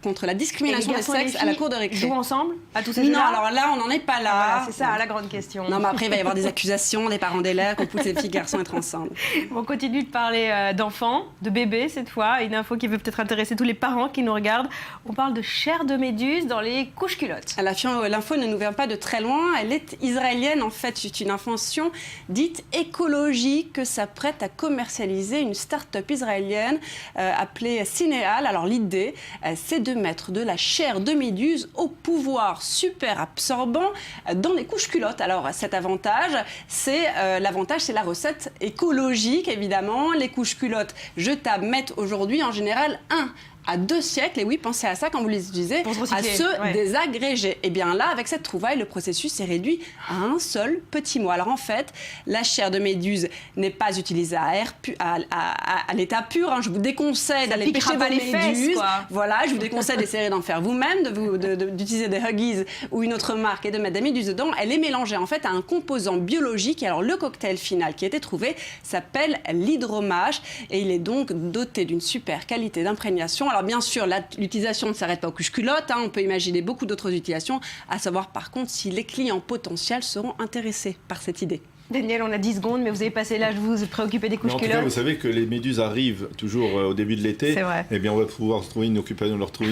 [SPEAKER 10] contre la discrimination des sexes à la cour de récré.
[SPEAKER 1] Jouent ensemble à tous ces jeux-là ?
[SPEAKER 10] Non, alors là, on n'en est pas là.
[SPEAKER 1] Ah, voilà, c'est ça, la grande question.
[SPEAKER 10] Non, mais après, il va y avoir des accusations des parents d'élèves qu'on pousse les filles et garçons à être ensemble.
[SPEAKER 1] On continue de parler d'enfants, de bébés cette fois. Une info qui peut peut-être intéresser tous les parents qui nous regardent. On parle de chair de méduse dans les couches culottes.
[SPEAKER 10] L'info ne nous vient pas de très loin. Elle est israélienne. En fait, c'est une invention dite écologique que s'apprête à commercialiser une start-up israélienne appelée Cineal. Alors, l'idée, c'est de mettre de la chair de méduse au pouvoir super absorbant dans les couches culottes. Alors cet avantage, c'est la recette écologique évidemment. Les couches culottes jetables mettent aujourd'hui en général 1 à 2 siècles, et oui, pensez à ça quand vous les utilisez, à se désagréger. Et bien là, avec cette trouvaille, le processus est réduit à un seul petit mot. Alors en fait, la chair de méduse n'est pas utilisée à l'état pur. Hein. Je vous déconseille d'aller pêcher vos méduses. Voilà, je vous déconseille d'essayer d'en faire vous-même, d'utiliser des Huggies ou une autre marque et de mettre des méduses dedans. Elle est mélangée en fait à un composant biologique. Et alors le cocktail final qui a été trouvé s'appelle l'hydromage et il est donc doté d'une super qualité d'imprégnation. Alors bien sûr, l'utilisation ne s'arrête pas aux couches culottes, hein, on peut imaginer beaucoup d'autres utilisations, à savoir par contre si les clients potentiels seront intéressés par cette idée.
[SPEAKER 1] Daniel, on a 10 secondes, mais vous avez passé l'âge de vous préoccuper des couches culottes.
[SPEAKER 9] En tout cas, vous savez que les méduses arrivent toujours au début de l'été.
[SPEAKER 1] C'est vrai.
[SPEAKER 9] Eh bien, on va pouvoir leur trouver une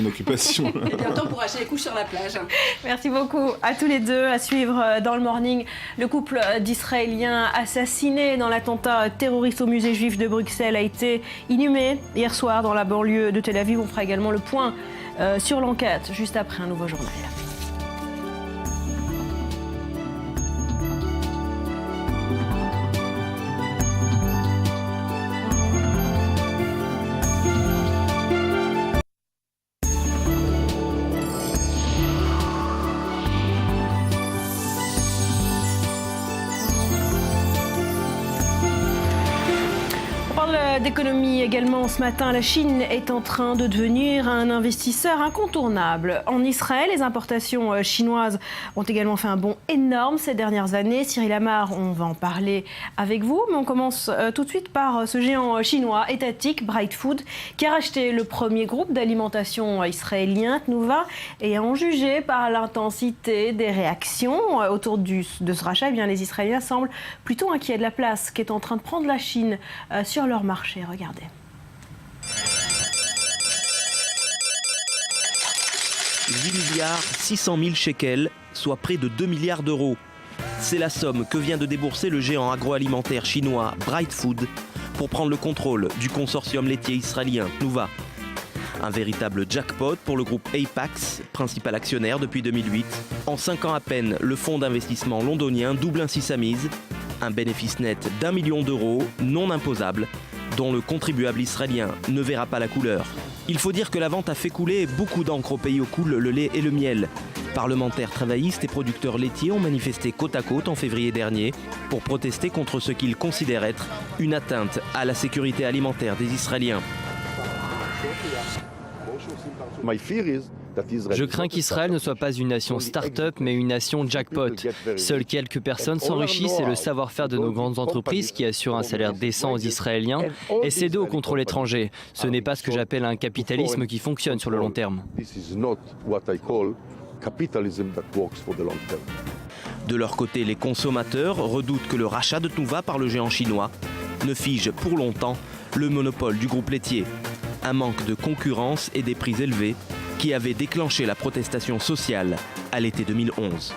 [SPEAKER 9] occupation.
[SPEAKER 10] Et bientôt pour acheter les couches sur la plage.
[SPEAKER 1] Merci beaucoup à tous les deux. À suivre dans le Morning, le couple d'Israéliens assassinés dans l'attentat terroriste au musée juif de Bruxelles a été inhumé hier soir dans la banlieue de Tel Aviv. On fera également le point sur l'enquête juste après un nouveau journal. D'économie également ce matin, la Chine est en train de devenir un investisseur incontournable. En Israël, les importations chinoises ont également fait un bond énorme ces dernières années. Cyril Amar, on va en parler avec vous, mais on commence tout de suite par ce géant chinois étatique, Bright Food, qui a racheté le premier groupe d'alimentation israélien, Tnuva, et en jugé par l'intensité des réactions autour de ce rachat, eh bien, les Israéliens semblent plutôt inquiets de la place qu'est en train de prendre la Chine sur leur marché. Regardez. «
[SPEAKER 11] 8 milliards 600 000 shekels, soit près de 2 milliards d'euros. C'est la somme que vient de débourser le géant agroalimentaire chinois Bright Food pour prendre le contrôle du consortium laitier israélien Tnuva. Un véritable jackpot pour le groupe Apax, principal actionnaire depuis 2008. En 5 ans à peine, le fonds d'investissement londonien double ainsi sa mise. Un bénéfice net d'1 million d'euros, non imposable, dont le contribuable israélien ne verra pas la couleur. Il faut dire que la vente a fait couler beaucoup d'encre au pays où coule le lait et le miel. Parlementaires travaillistes et producteurs laitiers ont manifesté côte à côte en février dernier pour protester contre ce qu'ils considèrent être une atteinte à la sécurité alimentaire des Israéliens.
[SPEAKER 12] Je crains qu'Israël ne soit pas une nation start-up, mais une nation jackpot. Seules quelques personnes s'enrichissent et le savoir-faire de nos grandes entreprises qui assurent un salaire décent aux Israéliens est cédé au contrôle étranger. Ce n'est pas ce que j'appelle un capitalisme qui fonctionne sur le long terme.
[SPEAKER 11] De leur côté, les consommateurs redoutent que le rachat de Tnuva par le géant chinois ne fige pour longtemps le monopole du groupe laitier. Un manque de concurrence et des prix élevés qui avait déclenché la protestation sociale à l'été 2011.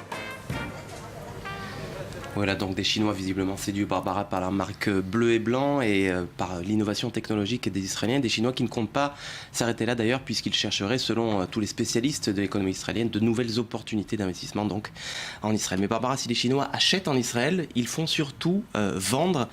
[SPEAKER 2] Voilà donc des Chinois visiblement séduits, Barbara, par la marque bleu et blanc et par l'innovation technologique des Israéliens, des Chinois qui ne comptent pas s'arrêter là d'ailleurs puisqu'ils chercheraient, selon tous les spécialistes de l'économie israélienne, de nouvelles opportunités d'investissement donc en Israël. Mais Barbara, si les Chinois achètent en Israël, ils font surtout vendre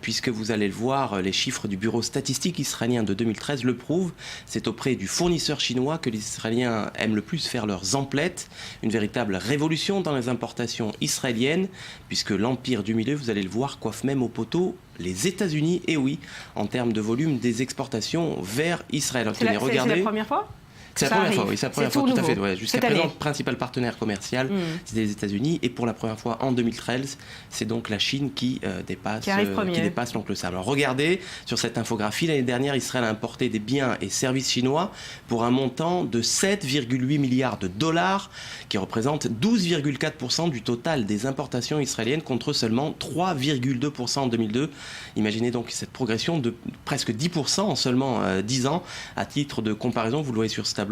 [SPEAKER 2] puisque vous allez le voir, les chiffres du bureau statistique israélien de 2013 le prouvent. C'est auprès du fournisseur chinois que les Israéliens aiment le plus faire leurs emplettes, une véritable révolution dans les importations israéliennes puisque l'empire du milieu, vous allez le voir, coiffe même au poteau les États-Unis, et oui, en termes de volume des exportations vers Israël.
[SPEAKER 1] C'est la première fois ?
[SPEAKER 2] C'est la première fois, oui, c'est la première fois, tout à fait. Ouais. Jusqu'à présent, le principal partenaire commercial, c'était les États-Unis, et pour la première fois en 2013, c'est donc la Chine qui dépasse l'oncle Sam. Alors regardez sur cette infographie, l'année dernière, Israël a importé des biens et services chinois pour un montant de 7,8 milliards de dollars, qui représente 12,4% du total des importations israéliennes contre seulement 3,2% en 2002. Imaginez donc cette progression de presque 10% en seulement 10 ans. À titre de comparaison, vous le voyez sur ce tableau,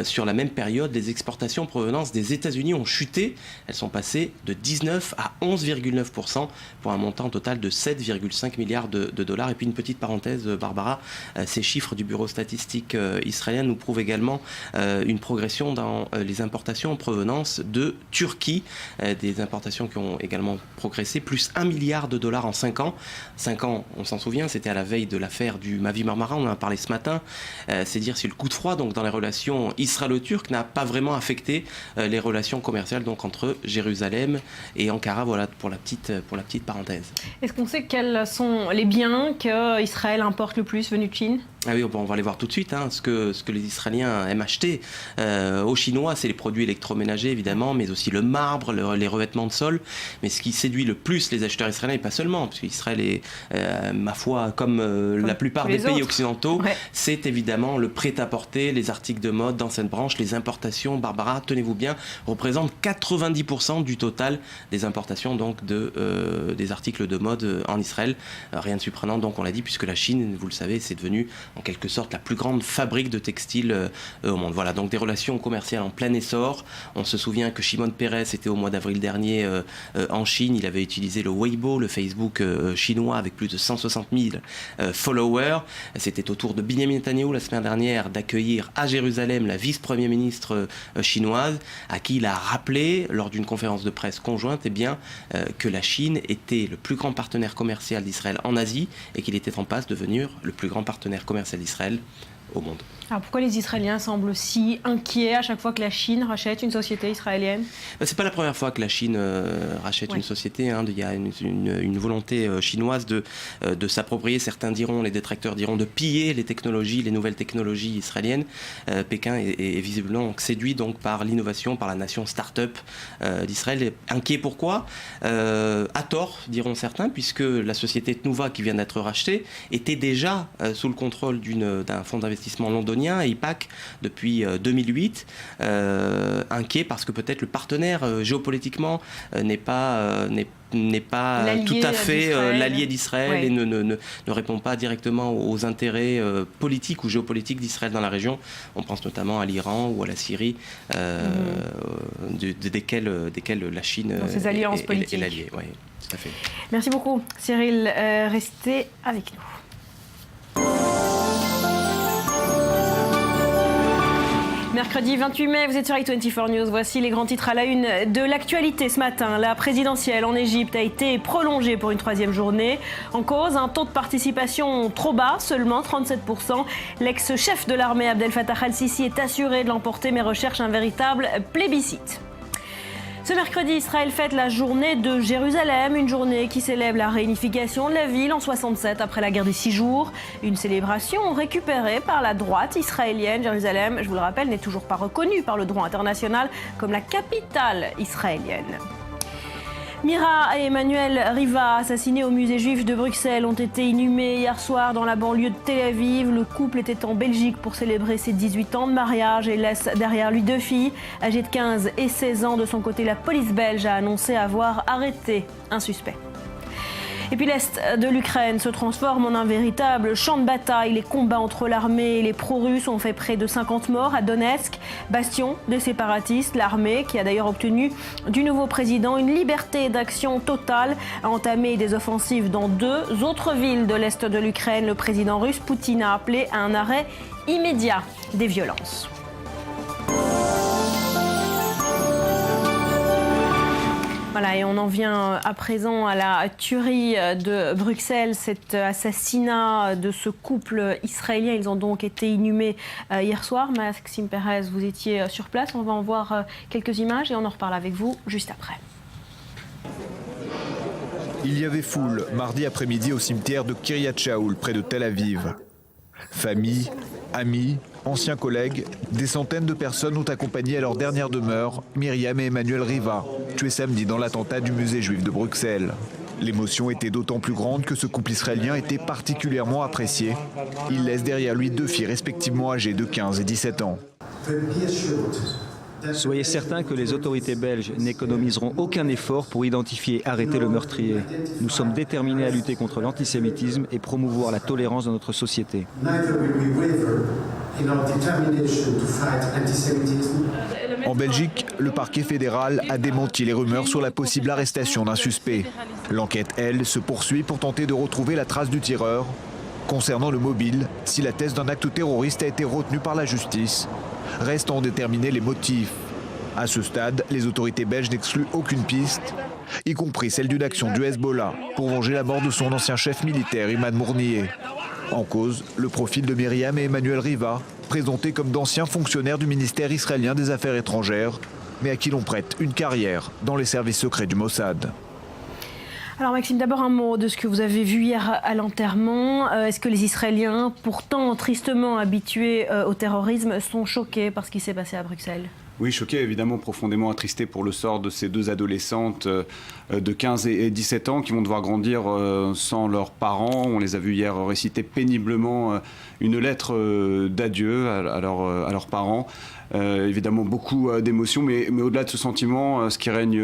[SPEAKER 2] sur la même période, les exportations en provenance des États-Unis ont chuté. Elles sont passées de 19 à 11,9% pour un montant total de 7,5 milliards de dollars. Et puis une petite parenthèse, Barbara, ces chiffres du bureau statistique israélien nous prouvent également une progression dans les importations en provenance de Turquie, des importations qui ont également progressé, plus 1 milliard de dollars en 5 ans. 5 ans, on s'en souvient, c'était à la veille de l'affaire du Mavi Marmara, on en a parlé ce matin. C'est dire si le coup de froid donc dans les relations israélo-turques n'a pas vraiment affecté les relations commerciales donc entre Jérusalem et Ankara. Voilà pour la petite parenthèse.
[SPEAKER 1] Est-ce qu'on sait quels sont les biens qu'Israël importe le plus venus de Chine ?
[SPEAKER 2] Ah oui, bon, on va les voir tout de suite. Ce que les Israéliens aiment acheter aux Chinois, c'est les produits électroménagers évidemment, mais aussi le marbre, les revêtements de sol. Mais ce qui séduit le plus les acheteurs israéliens, et pas seulement, parce qu'Israël est, ma foi, comme la plupart des pays occidentaux, c'est évidemment le prêt-à-porter, les articles de mode dans cette branche, les importations. Barbara, tenez-vous bien, représentent 90% du total des importations donc des articles de mode en Israël. Rien de surprenant, donc on l'a dit, puisque la Chine, vous le savez, c'est devenu en quelque sorte la plus grande fabrique de textiles au monde. Voilà, donc des relations commerciales en plein essor. On se souvient que Shimon Peres était au mois d'avril dernier en Chine. Il avait utilisé le Weibo, le Facebook chinois, avec plus de 160 000 followers. C'était au tour de Benjamin Netanyahou la semaine dernière d'accueillir à Jérusalem la vice-première ministre chinoise, à qui il a rappelé lors d'une conférence de presse conjointe que la Chine était le plus grand partenaire commercial d'Israël en Asie et qu'il était en passe de devenir le plus grand partenaire commercial d'Israël au monde.
[SPEAKER 1] Alors pourquoi les Israéliens semblent si inquiets à chaque fois que la Chine rachète une société israélienne ?
[SPEAKER 2] C'est pas la première fois que la Chine rachète une société. Il y a une volonté chinoise de s'approprier, certains diront, les détracteurs diront, de piller les nouvelles technologies israéliennes. Pékin est visiblement séduit donc par l'innovation, par la nation start-up d'Israël. Inquiet pourquoi ? À tort, diront certains, puisque la société Tnuva qui vient d'être rachetée était déjà sous le contrôle d'un fonds d'investissement londonien, IPAC, depuis 2008, inquiet parce que peut-être le partenaire géopolitiquement n'est pas tout à fait l'allié d'Israël et ne répond pas directement aux intérêts politiques ou géopolitiques d'Israël dans la région. On pense notamment à l'Iran ou à la Syrie, desquels la Chine
[SPEAKER 1] dans ses alliances politiques.
[SPEAKER 2] est l'allié. Oui, tout à fait.
[SPEAKER 1] Merci beaucoup Cyril, restez avec nous. Mercredi 28 mai, vous êtes sur i24 News. Voici les grands titres à la une de l'actualité ce matin. La présidentielle en Égypte a été prolongée pour une 3e journée. En cause, un taux de participation trop bas, seulement 37%. L'ex-chef de l'armée Abdel Fattah al-Sisi est assuré de l'emporter mais recherche un véritable plébiscite. Ce mercredi, Israël fête la journée de Jérusalem, une journée qui célèbre la réunification de la ville en 67 après la guerre des 6 jours. Une célébration récupérée par la droite israélienne. Jérusalem, je vous le rappelle, n'est toujours pas reconnue par le droit international comme la capitale israélienne. Mira et Emmanuel Riva, assassinés au musée juif de Bruxelles, ont été inhumés hier soir dans la banlieue de Tel Aviv. Le couple était en Belgique pour célébrer ses 18 ans de mariage et laisse derrière lui 2 filles, âgées de 15 et 16 ans. De son côté, la police belge a annoncé avoir arrêté un suspect. Et puis l'Est de l'Ukraine se transforme en un véritable champ de bataille. Les combats entre l'armée et les pro-russes ont fait près de 50 morts à Donetsk, bastion des séparatistes. L'armée, qui a d'ailleurs obtenu du nouveau président une liberté d'action totale, a entamé des offensives dans 2 autres villes de l'Est de l'Ukraine. Le président russe Poutine a appelé à un arrêt immédiat des violences. Voilà, et on en vient à présent à la tuerie de Bruxelles, cet assassinat de ce couple israélien. Ils ont donc été inhumés hier soir. Maxime Perez, vous étiez sur place. On va en voir quelques images et on en reparle avec vous juste après.
[SPEAKER 13] Il y avait foule mardi après-midi au cimetière de Kiryat Shaoul, près de Tel Aviv. Famille, amis, anciens collègues, des centaines de personnes ont accompagné à leur dernière demeure Myriam et Emmanuel Riva, tués samedi dans l'attentat du musée juif de Bruxelles. L'émotion était d'autant plus grande que ce couple israélien était particulièrement apprécié. Il laisse derrière lui 2 filles respectivement âgées de 15 et 17 ans.
[SPEAKER 14] Soyez certains que les autorités belges n'économiseront aucun effort pour identifier et arrêter le meurtrier. Nous sommes déterminés à lutter contre l'antisémitisme et promouvoir la tolérance dans notre société.
[SPEAKER 13] En Belgique, le parquet fédéral a démenti les rumeurs sur la possible arrestation d'un suspect. L'enquête, elle, se poursuit pour tenter de retrouver la trace du tireur. Concernant le mobile, si la thèse d'un acte terroriste a été retenue par la justice, reste à en déterminer les motifs. À ce stade, les autorités belges n'excluent aucune piste, y compris celle d'une action du Hezbollah pour venger la mort de son ancien chef militaire, Imad Mournier. En cause, le profil de Myriam et Emmanuel Riva, présentés comme d'anciens fonctionnaires du ministère israélien des Affaires étrangères, mais à qui l'on prête une carrière dans les services secrets du Mossad.
[SPEAKER 1] Alors Maxime, d'abord un mot de ce que vous avez vu hier à l'enterrement. Est-ce que les Israéliens, pourtant tristement habitués au terrorisme, sont choqués par ce qui s'est passé à Bruxelles ?
[SPEAKER 15] Oui, choqués, évidemment, profondément attristés pour le sort de ces 2 adolescentes de 15 et 17 ans qui vont devoir grandir sans leurs parents. On les a vus hier réciter péniblement une lettre d'adieu à leurs parents. Évidemment, beaucoup d'émotions, mais au-delà de ce sentiment, ce qui règne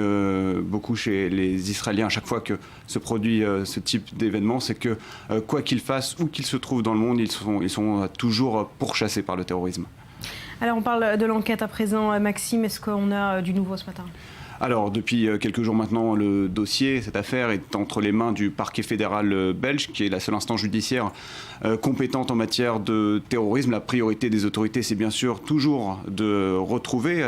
[SPEAKER 15] beaucoup chez les Israéliens à chaque fois que se produit ce type d'événement, c'est que quoi qu'ils fassent, où qu'ils se trouvent dans le monde, ils sont toujours pourchassés par le terrorisme.
[SPEAKER 1] Alors on parle de l'enquête à présent, Maxime, est-ce qu'on a du nouveau ce matin ?
[SPEAKER 15] Alors, depuis quelques jours maintenant, le dossier, cette affaire, est entre les mains du parquet fédéral belge, qui est la seule instance judiciaire compétente en matière de terrorisme. La priorité des autorités, c'est bien sûr toujours de retrouver,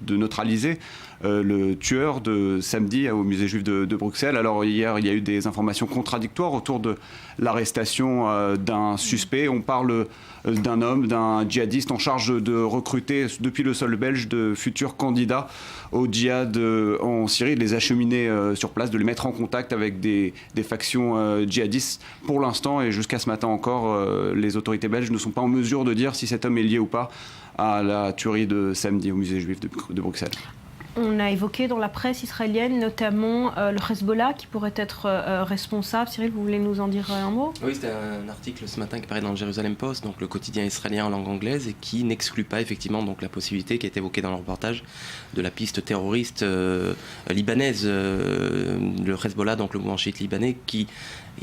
[SPEAKER 15] de neutraliser le tueur de samedi au musée juif de Bruxelles. Alors hier, il y a eu des informations contradictoires autour de l'arrestation d'un suspect. On parle d'un homme, d'un djihadiste en charge de recruter depuis le sol belge de futurs candidats au djihad en Syrie, de les acheminer sur place, de les mettre en contact avec des factions djihadistes. Pour l'instant, et jusqu'à ce matin encore, les autorités belges ne sont pas en mesure de dire si cet homme est lié ou pas à la tuerie de samedi au musée juif de Bruxelles.
[SPEAKER 1] On a évoqué dans la presse israélienne notamment le Hezbollah qui pourrait être responsable. Cyril, vous voulez nous en dire un mot ?
[SPEAKER 2] Oui, c'était un article ce matin qui paraît dans le Jerusalem Post, donc le quotidien israélien en langue anglaise, et qui n'exclut pas effectivement donc la possibilité qui est évoquée dans le reportage de la piste terroriste libanaise, le Hezbollah, donc le mouvement chiite libanais, qui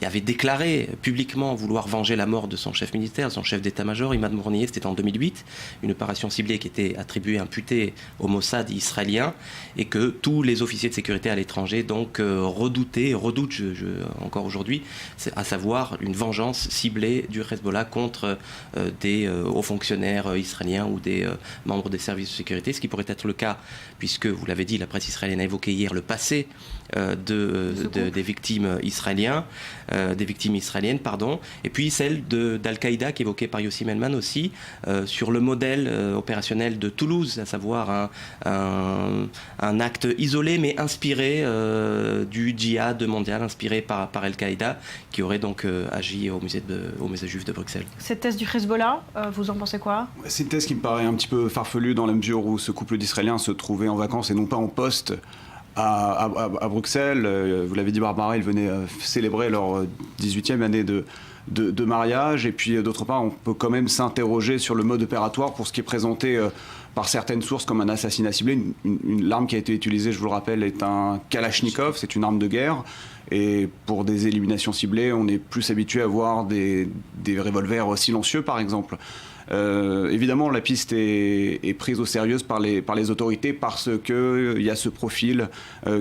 [SPEAKER 2] avait déclaré publiquement vouloir venger la mort de son chef militaire, son chef d'état-major, Imad Mournier. C'était en 2008, une opération ciblée qui était attribuée, imputée au Mossad israélien, et que tous les officiers de sécurité à l'étranger donc redoutent encore aujourd'hui, à savoir une vengeance ciblée du Hezbollah contre des hauts fonctionnaires israéliens ou des membres des services de sécurité, ce qui pourrait être le cas, puisque, vous l'avez dit, la presse israélienne a évoqué hier le passé des victimes israéliens. des victimes israéliennes, et puis celle d'Al-Qaïda qu'évoquait par Yossi Melman aussi, sur le modèle opérationnel de Toulouse, à savoir un acte isolé mais inspiré du djihad mondial, inspiré par Al-Qaïda, qui aurait donc agi au musée juif de Bruxelles.
[SPEAKER 1] Cette thèse du Hezbollah, vous en pensez quoi ?
[SPEAKER 15] C'est une thèse qui me paraît un petit peu farfelue dans la mesure où ce couple d'Israéliens se trouvait en vacances et non pas en poste à Bruxelles. Vous l'avez dit, Barbara, ils venaient célébrer leur 18e année de mariage. Et puis d'autre part, on peut quand même s'interroger sur le mode opératoire pour ce qui est présenté par certaines sources comme un assassinat ciblé. L'arme qui a été utilisée, je vous le rappelle, est un Kalachnikov, c'est une arme de guerre. Et pour des éliminations ciblées, on est plus habitué à voir des revolvers silencieux, par exemple. Évidemment, la piste est prise au sérieux par les autorités parce qu'il y a ce profil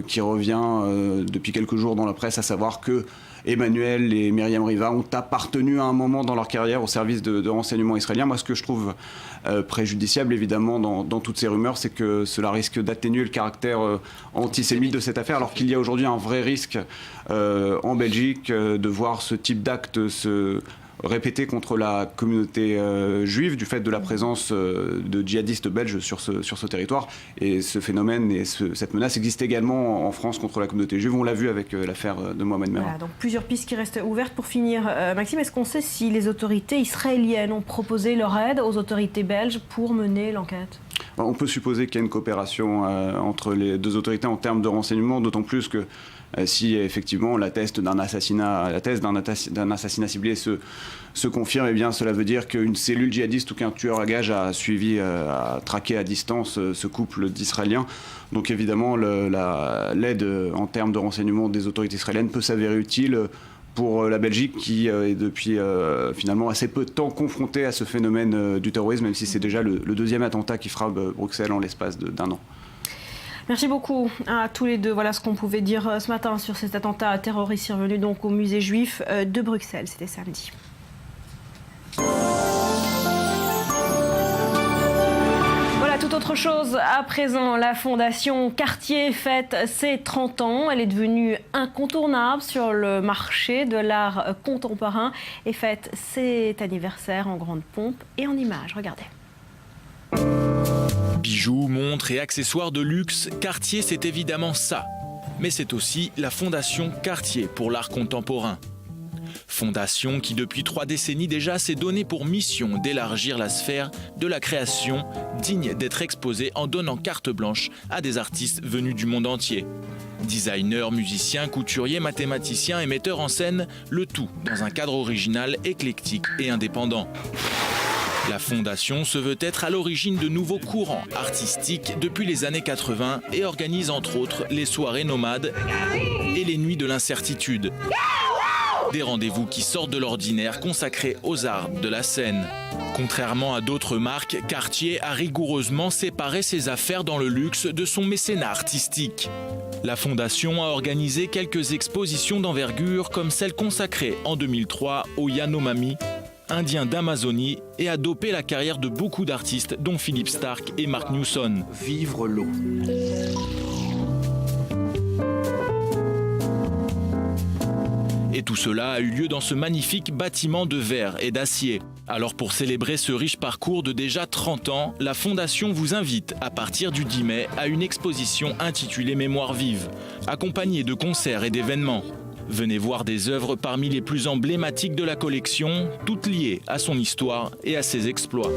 [SPEAKER 15] qui revient depuis quelques jours dans la presse, à savoir que Emmanuel et Myriam Riva ont appartenu à un moment dans leur carrière au service de renseignement israélien. Moi, ce que je trouve préjudiciable, évidemment, dans toutes ces rumeurs, c'est que cela risque d'atténuer le caractère antisémite de cette affaire, alors qu'il y a aujourd'hui un vrai risque en Belgique de voir ce type d'acte se répété contre la communauté juive du fait de la présence de djihadistes belges sur ce territoire. Et ce phénomène et cette menace existe également en France contre la communauté juive. On l'a vu avec l'affaire de Mohamed Merah.
[SPEAKER 1] Voilà, donc plusieurs pistes qui restent ouvertes. Pour finir, Maxime, est-ce qu'on sait si les autorités israéliennes ont proposé leur aide aux autorités belges pour mener l'enquête ?
[SPEAKER 15] On peut supposer qu'il y a une coopération entre les deux autorités en termes de renseignement, d'autant plus que si effectivement la thèse d'un assassinat ciblé se confirme, eh bien cela veut dire qu'une cellule djihadiste ou qu'un tueur à gages a suivi, a traqué à distance ce couple d'Israéliens. Donc évidemment l'aide en termes de renseignement des autorités israéliennes peut s'avérer utile pour la Belgique qui est depuis finalement assez peu de temps confrontée à ce phénomène du terrorisme, même si c'est déjà le deuxième attentat qui frappe Bruxelles en l'espace d'un an.
[SPEAKER 1] Merci beaucoup à tous les deux. Voilà ce qu'on pouvait dire ce matin sur cet attentat terroriste survenu donc au musée juif de Bruxelles. C'était samedi. Voilà, toute autre chose. À présent, la Fondation Cartier fête ses 30 ans. Elle est devenue incontournable sur le marché de l'art contemporain et fête cet anniversaire en grande pompe et en images. Regardez.
[SPEAKER 16] Bijoux, montres et accessoires de luxe, Cartier c'est évidemment ça. Mais c'est aussi la Fondation Cartier pour l'art contemporain. Fondation qui depuis 3 décennies déjà s'est donnée pour mission d'élargir la sphère de la création digne d'être exposée en donnant carte blanche à des artistes venus du monde entier. Designers, musiciens, couturiers, mathématiciens et metteurs en scène, le tout dans un cadre original, éclectique et indépendant. La Fondation se veut être à l'origine de nouveaux courants artistiques depuis les années 80 et organise entre autres les soirées nomades et les nuits de l'incertitude. Des rendez-vous qui sortent de l'ordinaire consacrés aux arts de la scène. Contrairement à d'autres marques, Cartier a rigoureusement séparé ses affaires dans le luxe de son mécénat artistique. La Fondation a organisé quelques expositions d'envergure comme celle consacrée en 2003 au Yanomami, indien d'Amazonie, et a dopé la carrière de beaucoup d'artistes dont Philippe Stark et Mark Newson.
[SPEAKER 17] Vivre l'eau.
[SPEAKER 16] Et tout cela a eu lieu dans ce magnifique bâtiment de verre et d'acier. Alors pour célébrer ce riche parcours de déjà 30 ans, la Fondation vous invite à partir du 10 mai à une exposition intitulée Mémoire vive, accompagnée de concerts et d'événements. Venez voir des œuvres parmi les plus emblématiques de la collection, toutes liées à son histoire et à ses exploits.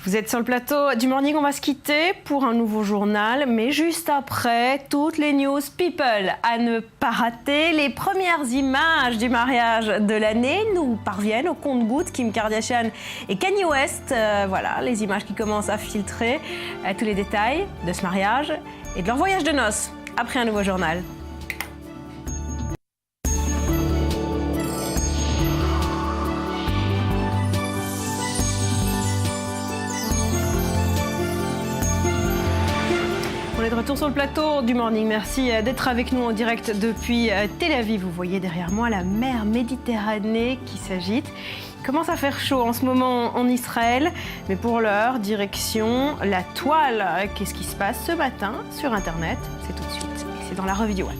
[SPEAKER 1] Vous êtes sur le plateau du Morning, on va se quitter pour un nouveau journal, mais juste après, toutes les news people à ne pas rater. Les premières images du mariage de l'année nous parviennent au compte-gouttes Kim Kardashian et Kanye West. Voilà, les images qui commencent à filtrer tous les détails de ce mariage et de leur voyage de noces après un nouveau journal. On est de retour retour sur le plateau du Morning. Merci d'être avec nous en direct depuis Tel Aviv. Vous voyez derrière moi la mer Méditerranée qui s'agite. Il commence à faire chaud en ce moment en Israël. Mais pour l'heure, direction la toile. Qu'est-ce qui se passe ce matin sur Internet? C'est tout de suite. Et c'est dans la revue du Web.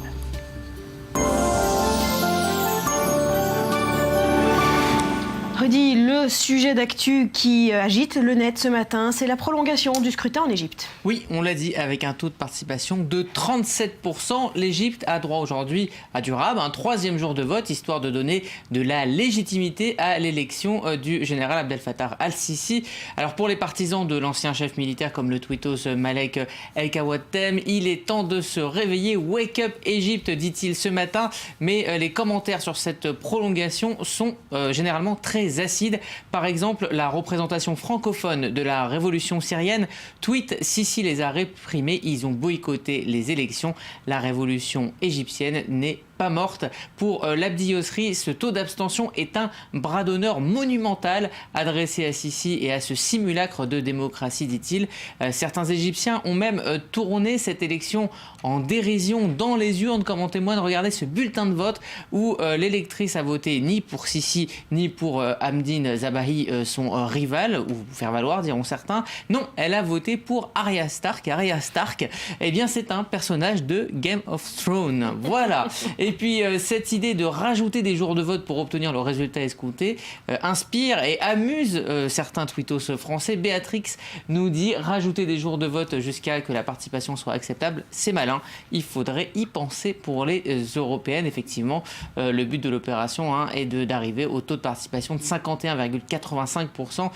[SPEAKER 1] Rudy, le sujet d'actu qui agite le net ce matin, c'est la prolongation du scrutin en Égypte.
[SPEAKER 17] Oui, on l'a dit, avec un taux de participation de 37%, l'Égypte a droit aujourd'hui à du rab, un 3e jour de vote, histoire de donner de la légitimité à l'élection du général Abdel Fattah al-Sisi. Alors pour les partisans de l'ancien chef militaire comme le tweetos Malek El-Kawatem, il est temps de se réveiller. Wake up Égypte, dit-il ce matin. Mais les commentaires sur cette prolongation sont généralement très acides. Par exemple, la représentation francophone de la révolution syrienne tweet: Sisi les a réprimés, ils ont boycotté les élections. La révolution égyptienne n'est pas morte. Pour l'Abdi Yosri, ce taux d'abstention est un bras d'honneur monumental adressé à Sisi et à ce simulacre de démocratie, dit-il. Certains Égyptiens ont même tourné cette élection en dérision dans les urnes, comme en témoigne, regardez ce bulletin de vote où l'électrice a voté ni pour Sisi ni pour Hamdine Zabahi, son rival, ou faire valoir, diront certains. Non, elle a voté pour Arya Stark. Arya Stark, eh bien, c'est un personnage de Game of Thrones. Voilà. Et puis, cette idée de rajouter des jours de vote pour obtenir le résultat escompté inspire et amuse certains tweetos français. Béatrix nous dit: rajouter des jours de vote jusqu'à que la participation soit acceptable, c'est malin. Il faudrait y penser pour les européennes. Effectivement, le but de l'opération est d'arriver au taux de participation de 51,85%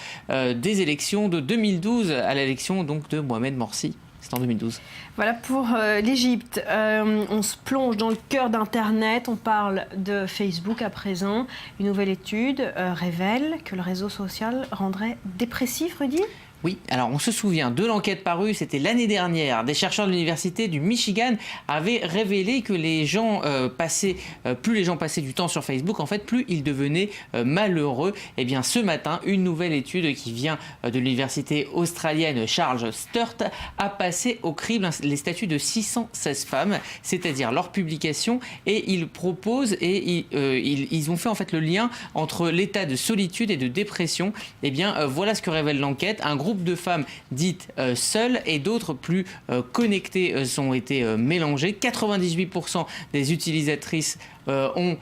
[SPEAKER 17] des élections de 2012 à l'élection donc de Mohamed Morsi. C'est en 2012.
[SPEAKER 1] Voilà pour l'Égypte. On se plonge dans le cœur d'Internet. On parle de Facebook à présent. Une nouvelle étude révèle que le réseau social rendrait dépressif, Rudy ?
[SPEAKER 17] Oui, alors on se souvient de l'enquête parue, c'était l'année dernière. Des chercheurs de l'université du Michigan avaient révélé que les gens plus les gens passaient du temps sur Facebook, en fait, plus ils devenaient malheureux. Et bien ce matin, une nouvelle étude qui vient de l'université australienne Charles Sturt a passé au crible les statuts de 616 femmes, c'est-à-dire leur publication, et ils proposent et ils ont fait en fait le lien entre l'état de solitude et de dépression. Et bien voilà ce que révèle l'enquête. Un groupe de femmes dites seules et d'autres plus connectées ont été mélangées. 98% des utilisatrices ont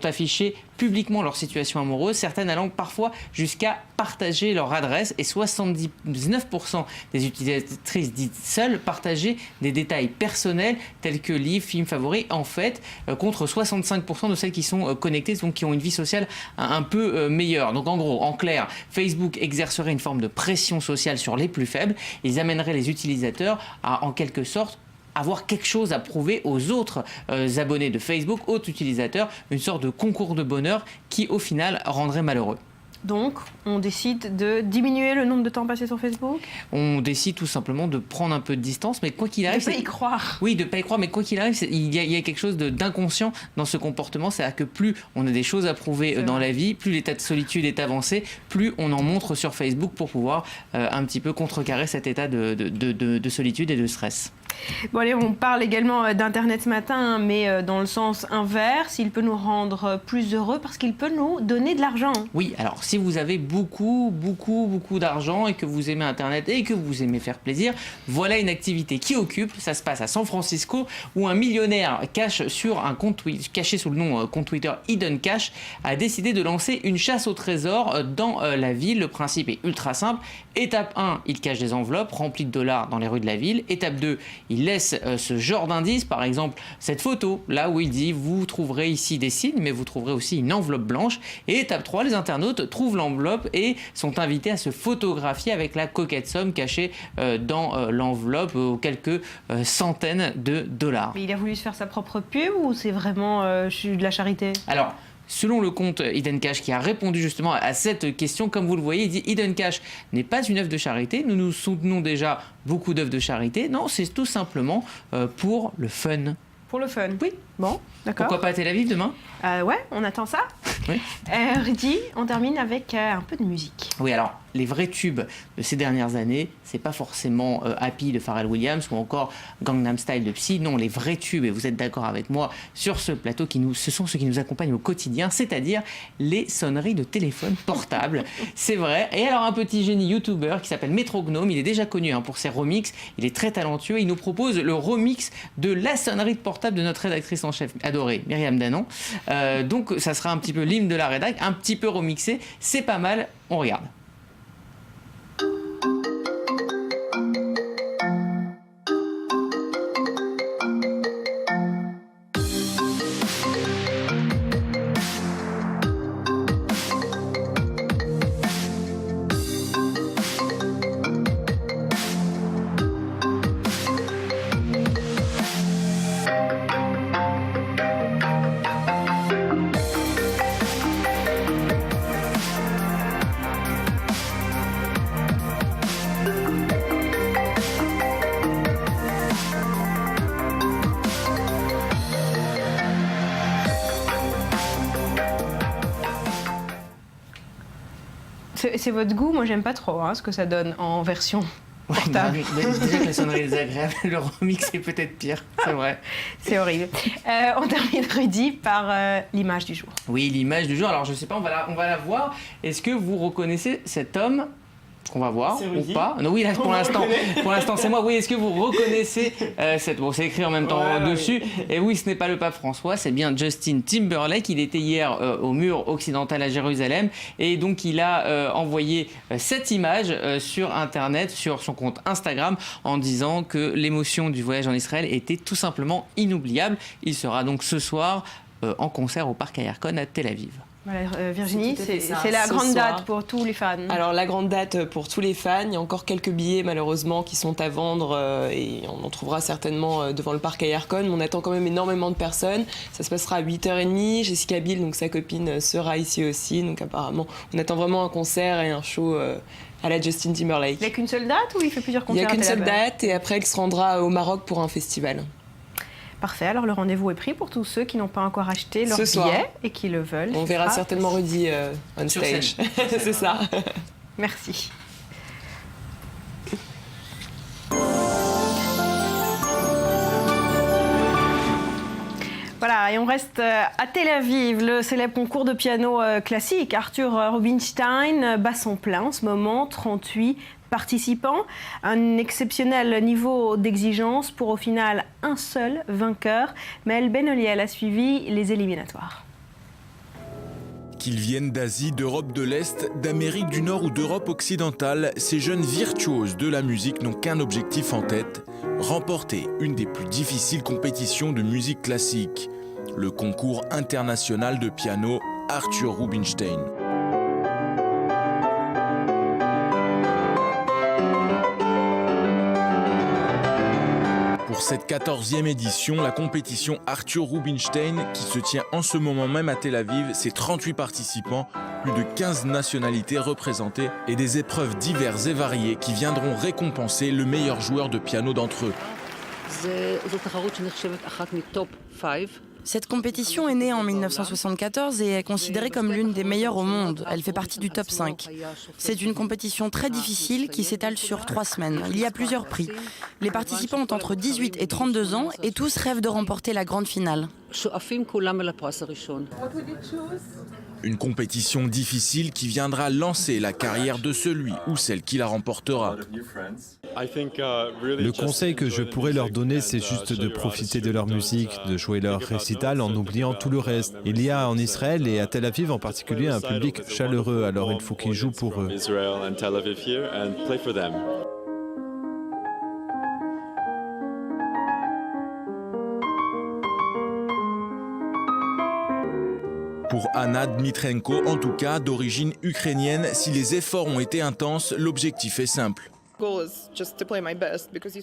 [SPEAKER 17] affiché publiquement leur situation amoureuse, certaines allant parfois jusqu'à partager leur adresse, et 79% des utilisatrices dites seules partageaient des détails personnels tels que livres, films favoris, en fait, contre 65% de celles qui sont connectées, donc qui ont une vie sociale un peu meilleure. Donc en gros, en clair, Facebook exercerait une forme de pression sociale sur les plus faibles. Ils amèneraient les utilisateurs à, en quelque sorte, avoir quelque chose à prouver aux autres abonnés de Facebook, autres utilisateurs, une sorte de concours de bonheur qui, au final, rendrait malheureux.
[SPEAKER 1] Donc, on décide de diminuer le nombre de temps passé sur Facebook ?
[SPEAKER 17] On décide tout simplement de prendre un peu de distance, mais quoi qu'il arrive...
[SPEAKER 1] De ne pas y croire.
[SPEAKER 17] Oui, de ne pas y croire, mais quoi qu'il arrive, il y a quelque chose d'inconscient dans ce comportement. C'est-à-dire que plus on a des choses à prouver dans la vie, plus l'état de solitude est avancé, plus on en montre sur Facebook pour pouvoir un petit peu contrecarrer cet état de solitude et de stress.
[SPEAKER 1] Bon allez, on parle également d'Internet ce matin, mais dans le sens inverse. Il peut nous rendre plus heureux parce qu'il peut nous donner de l'argent.
[SPEAKER 17] Oui, alors si vous avez beaucoup d'argent et que vous aimez Internet et que vous aimez faire plaisir, voilà une activité qui occupe. Ça se passe à San Francisco où un millionnaire caché sous le nom compte Twitter Hidden Cash a décidé de lancer une chasse au trésor dans la ville. Le principe est ultra simple. Étape 1, il cache des enveloppes remplies de dollars dans les rues de la ville. Étape 2, il laisse ce genre d'indice, par exemple cette photo, là où il dit vous trouverez ici des signes, mais vous trouverez aussi une enveloppe blanche. Et étape 3, les internautes trouvent l'enveloppe et sont invités à se photographier avec la coquette somme cachée dans l'enveloppe aux quelques centaines de dollars.
[SPEAKER 1] Mais il a voulu se faire sa propre pub ou c'est vraiment de la charité ?
[SPEAKER 17] Alors, selon le compte Hidden Cash qui a répondu justement à cette question, comme vous le voyez, il dit Hidden Cash n'est pas une œuvre de charité, nous soutenons déjà beaucoup d'œuvres de charité, non, c'est tout simplement pour le fun.
[SPEAKER 1] Pour le fun ?
[SPEAKER 17] Oui.
[SPEAKER 1] Bon, d'accord.
[SPEAKER 17] Pourquoi pas à Tel Aviv demain ?
[SPEAKER 1] Ouais, on attend ça.
[SPEAKER 17] Oui.
[SPEAKER 1] Rudy, on termine avec un peu de musique.
[SPEAKER 17] Oui, alors, les vrais tubes de ces dernières années, c'est pas forcément Happy de Pharrell Williams ou encore Gangnam Style de Psy. Non, les vrais tubes, et vous êtes d'accord avec moi sur ce plateau, ce sont ceux qui nous accompagnent au quotidien, c'est-à-dire les sonneries de téléphone portable. C'est vrai. Et alors un petit génie YouTuber qui s'appelle Metrognome, il est déjà connu pour ses remixes, il est très talentueux, il nous propose le remix de la sonnerie de portable de notre rédactrice en chef adorée, Myriam Danon. Donc ça sera un petit peu l'hymne de la rédac, un petit peu remixé, c'est pas mal, on regarde.
[SPEAKER 1] C'est votre goût, moi j'aime pas trop ce que ça donne en version portable.
[SPEAKER 17] Ouais, déjà que la sonnerie est désagréable, le remix est peut-être pire, c'est vrai.
[SPEAKER 1] C'est horrible. On termine, Rudy, par l'image du jour.
[SPEAKER 17] Oui, l'image du jour, alors je sais pas, on va la voir. Est-ce que vous reconnaissez cet homme qu'on va voir ou pas? Non, oui, là, pour l'instant c'est moi. Oui, est-ce que vous reconnaissez bon, c'est écrit en même temps dessus. Et oui, ce n'est pas le pape François, c'est bien Justin Timberlake. Il était hier au mur occidental à Jérusalem et donc il a envoyé cette image sur Internet, sur son compte Instagram, en disant que l'émotion du voyage en Israël était tout simplement inoubliable. Il sera donc ce soir en concert au Parc Ayerkon à Tel Aviv.
[SPEAKER 1] Voilà, Virginie, c'est la grande date pour tous les fans.
[SPEAKER 18] Alors la grande date pour tous les fans, il y a encore quelques billets malheureusement qui sont à vendre et on en trouvera certainement devant le parc Ayerkon. On attend quand même énormément de personnes. Ça se passera à 8h30. Jessica Biel, donc sa copine, sera ici aussi. Donc apparemment, on attend vraiment un concert et un show à la Justin Timberlake.
[SPEAKER 1] Il n'y a qu'une seule date ou il fait plusieurs concerts?
[SPEAKER 18] Il n'y a qu'une seule date et après il se rendra au Maroc pour un festival.
[SPEAKER 1] Parfait, alors le rendez-vous est pris pour tous ceux qui n'ont pas encore acheté leur billet et qui le veulent.
[SPEAKER 18] On verra certainement Rudy on stage. C'est ça.
[SPEAKER 1] Merci. Voilà, et on reste à Tel Aviv. Le célèbre concours de piano classique Arthur Rubinstein bat son plein en ce moment, 38 participants, un exceptionnel niveau d'exigence pour au final un seul vainqueur. Maël Benoliel a suivi les éliminatoires.
[SPEAKER 16] Qu'ils viennent d'Asie, d'Europe de l'Est, d'Amérique du Nord ou d'Europe occidentale, ces jeunes virtuoses de la musique n'ont qu'un objectif en tête, remporter une des plus difficiles compétitions de musique classique, le concours international de piano Arthur Rubinstein. Pour cette 14e édition, la compétition Arthur Rubinstein, qui se tient en ce moment même à Tel Aviv, c'est 38 participants, plus de 15 nationalités représentées et des épreuves diverses et variées qui viendront récompenser le meilleur joueur de piano d'entre eux.
[SPEAKER 19] Cette compétition est née en 1974 et est considérée comme l'une des meilleures au monde. Elle fait partie du top 5. C'est une compétition très difficile qui s'étale sur 3 semaines. Il y a plusieurs prix. Les participants ont entre 18 et 32 ans et tous rêvent de remporter la grande finale.
[SPEAKER 16] Une compétition difficile qui viendra lancer la carrière de celui ou celle qui la remportera.
[SPEAKER 6] Le conseil que je pourrais leur donner, c'est juste de profiter de leur musique, de jouer leur récital en oubliant tout le reste. Il y a en Israël et à Tel Aviv en particulier un public chaleureux, alors il faut qu'ils jouent pour eux.
[SPEAKER 16] Pour Anna Dmitrenko, en tout cas d'origine ukrainienne, si les efforts ont été intenses, l'objectif est simple.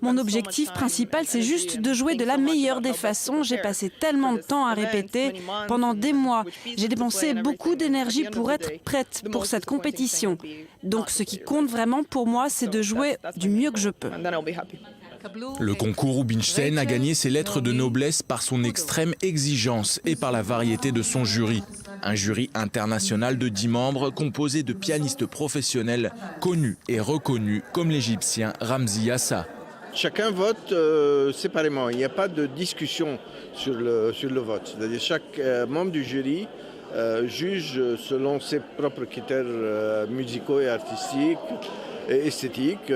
[SPEAKER 19] Mon objectif principal, c'est juste de jouer de la meilleure des façons. J'ai passé tellement de temps à répéter pendant des mois. J'ai dépensé beaucoup d'énergie pour être prête pour cette compétition. Donc ce qui compte vraiment pour moi, c'est de jouer du mieux que je peux.
[SPEAKER 16] Le concours Rubinstein a gagné ses lettres de noblesse par son extrême exigence et par la variété de son jury. Un jury international de 10 membres composé de pianistes professionnels connus et reconnus comme l'Égyptien Ramzi Yassa.
[SPEAKER 20] Chacun vote séparément, il n'y a pas de discussion sur le vote. C'est-à-dire chaque membre du jury juge selon ses propres critères musicaux et artistiques et esthétiques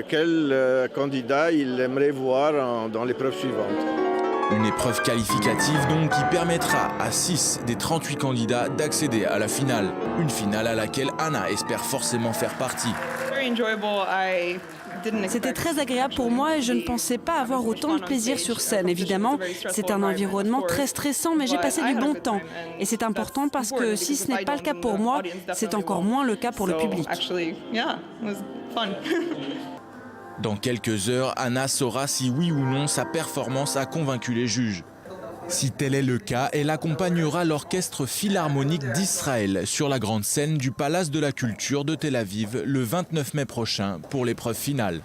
[SPEAKER 20] quel candidat il aimerait voir dans l'épreuve suivante.
[SPEAKER 16] Une épreuve qualificative donc qui permettra à 6 des 38 candidats d'accéder à la finale. Une finale à laquelle Anna espère forcément faire partie.
[SPEAKER 10] C'était très agréable pour moi et je ne pensais pas avoir autant de plaisir sur scène. Évidemment, c'est un environnement très stressant, mais j'ai passé du bon temps. Et c'est important parce que si ce n'est pas le cas pour moi, c'est encore moins le cas pour le public.
[SPEAKER 16] Dans quelques heures, Anna saura si oui ou non sa performance a convaincu les juges. Si tel est le cas, elle accompagnera l'Orchestre Philharmonique d'Israël sur la grande scène du Palace de la Culture de Tel Aviv le 29 mai prochain pour l'épreuve finale.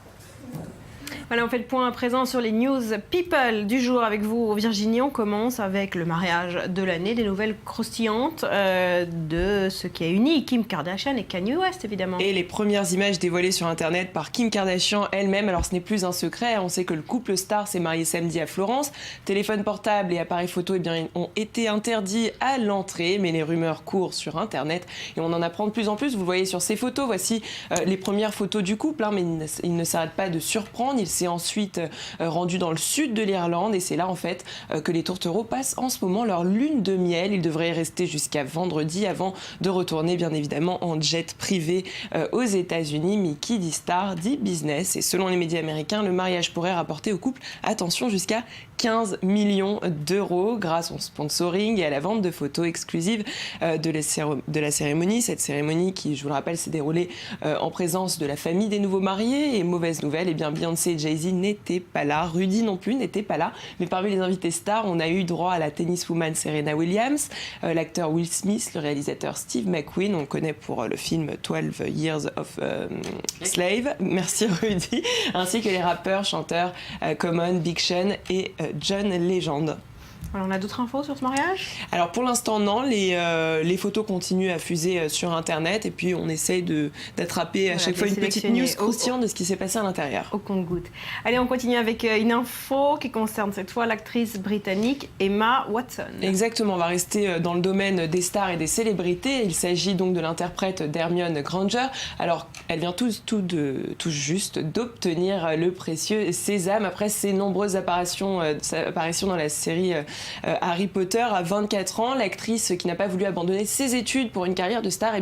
[SPEAKER 1] Voilà, on fait le point à présent sur les news people du jour avec vous, Virginie. On commence avec le mariage de l'année, des nouvelles croustillantes de ce qui a uni Kim Kardashian et Kanye West, évidemment.
[SPEAKER 18] Et les premières images dévoilées sur Internet par Kim Kardashian elle-même. Alors, ce n'est plus un secret. On sait que le couple star s'est marié samedi à Florence. Téléphone portable et appareils photo ont été interdits à l'entrée, mais les rumeurs courent sur Internet et on en apprend de plus en plus. Vous le voyez sur ces photos. Voici les premières photos du couple, mais il ne s'arrête pas de surprendre. Il s'est ensuite rendu dans le sud de l'Irlande et c'est là en fait que les tourtereaux passent en ce moment leur lune de miel. Ils devraient y rester jusqu'à vendredi avant de retourner bien évidemment en jet privé aux États-Unis. Mais qui dit star dit business et selon les médias américains, le mariage pourrait rapporter au couple, attention, jusqu'à 15 millions d'euros grâce au sponsoring et à la vente de photos exclusives de la cérémonie. Cette cérémonie qui, je vous le rappelle, s'est déroulée en présence de la famille des nouveaux mariés. Et mauvaise nouvelle, Beyoncé et Jay-Z n'étaient pas là, Rudy non plus n'était pas là. Mais parmi les invités stars, on a eu droit à la tenniswoman Serena Williams, l'acteur Will Smith, le réalisateur Steve McQueen, on le connaît pour le film 12 Years of Slave, merci Rudy, ainsi que les rappeurs, chanteurs Common, Big Sean et John Legend.
[SPEAKER 1] Alors, on a d'autres infos sur ce mariage ?
[SPEAKER 18] Alors pour l'instant non, les photos continuent à fuser sur Internet et puis on essaye d'attraper à chaque fois une petite news croustillante de ce qui s'est passé à l'intérieur.
[SPEAKER 1] Au compte-gouttes. Allez, on continue avec une info qui concerne cette fois l'actrice britannique Emma Watson.
[SPEAKER 18] Exactement, on va rester dans le domaine des stars et des célébrités. Il s'agit donc de l'interprète d'Hermione Granger. Alors elle vient tout juste d'obtenir le précieux Sésame après ses nombreuses apparitions dans la série Harry Potter. À 24 ans, l'actrice qui n'a pas voulu abandonner ses études pour une carrière de star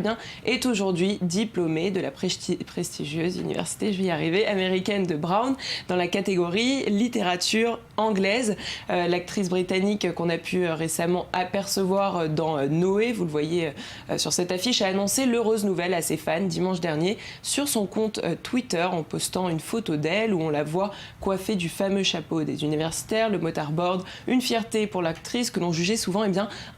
[SPEAKER 18] est aujourd'hui diplômée de la prestigieuse université, je vais y arriver, américaine de Brown dans la catégorie littérature anglaise. L'actrice britannique qu'on a pu récemment apercevoir dans Noé, vous le voyez sur cette affiche, a annoncé l'heureuse nouvelle à ses fans dimanche dernier sur son compte Twitter en postant une photo d'elle où on la voit coiffée du fameux chapeau des universitaires, le motorboard, une fierté pour l'actrice que l'on jugeait souvent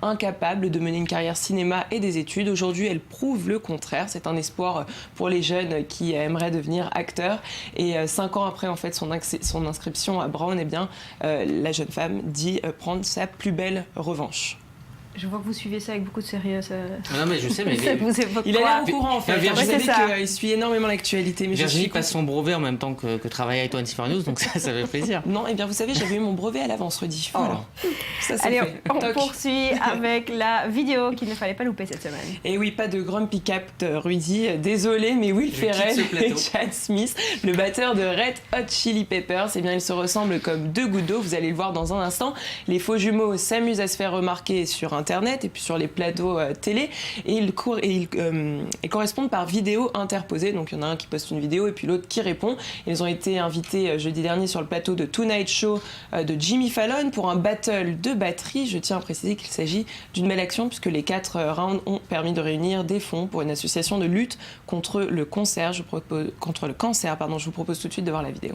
[SPEAKER 18] incapable de mener une carrière cinéma et des études. Aujourd'hui, elle prouve le contraire. C'est un espoir pour les jeunes qui aimeraient devenir acteurs. Et 5 ans après en fait, son inscription à Brown, la jeune femme dit prendre sa plus belle revanche.
[SPEAKER 1] Je vois que vous suivez ça avec beaucoup de sérieux.
[SPEAKER 17] Non mais je sais, mais
[SPEAKER 18] il a l'air au courant en fait. Vous savez qu'il suit énormément l'actualité.
[SPEAKER 17] Virginie passe son brevet en même temps que travaille avec 24 News, donc ça fait plaisir.
[SPEAKER 18] Non, bien vous savez, j'avais eu mon brevet à l'avance, Rudy. Voilà. Ça,
[SPEAKER 1] allez, on poursuit avec la vidéo qu'il ne fallait pas louper cette semaine.
[SPEAKER 18] Et oui, pas de Grumpy Cat, Rudy. Désolé, mais Will Ferrell et Chad Smith, le batteur de Red Hot Chili Peppers, ils se ressemblent comme deux gouttes d'eau. Vous allez le voir dans un instant. Les faux jumeaux s'amusent à se faire remarquer sur Internet et puis sur les plateaux télé et ils correspondent par vidéo interposée. Donc il y en a un qui poste une vidéo et puis l'autre qui répond. Ils ont été invités jeudi dernier sur le plateau de Tonight Show de Jimmy Fallon pour un battle de batterie. Je tiens à préciser qu'il s'agit d'une belle action puisque les 4 rounds ont permis de réunir des fonds pour une association de lutte contre le cancer. Je vous propose tout de suite de voir la vidéo.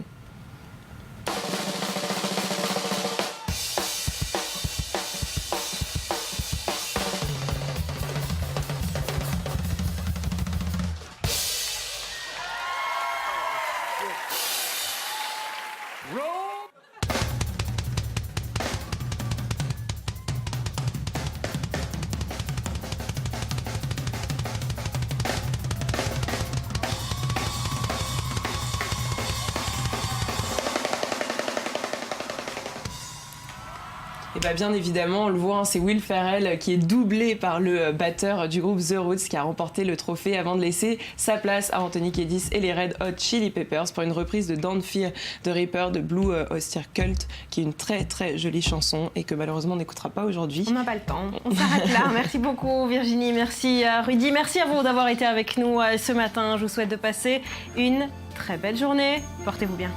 [SPEAKER 18] bah bien évidemment, on le voit, c'est Will Ferrell qui est doublé par le batteur du groupe The Roots qui a remporté le trophée avant de laisser sa place à Anthony Kiedis et les Red Hot Chili Peppers pour une reprise de Don't Fear the Reaper de Blue Oyster Cult, qui est une très très jolie chanson et que malheureusement on n'écoutera pas aujourd'hui.
[SPEAKER 1] On n'a pas le temps, on s'arrête là. Merci beaucoup Virginie, merci Rudy, merci à vous d'avoir été avec nous ce matin. Je vous souhaite de passer une très belle journée. Portez-vous bien.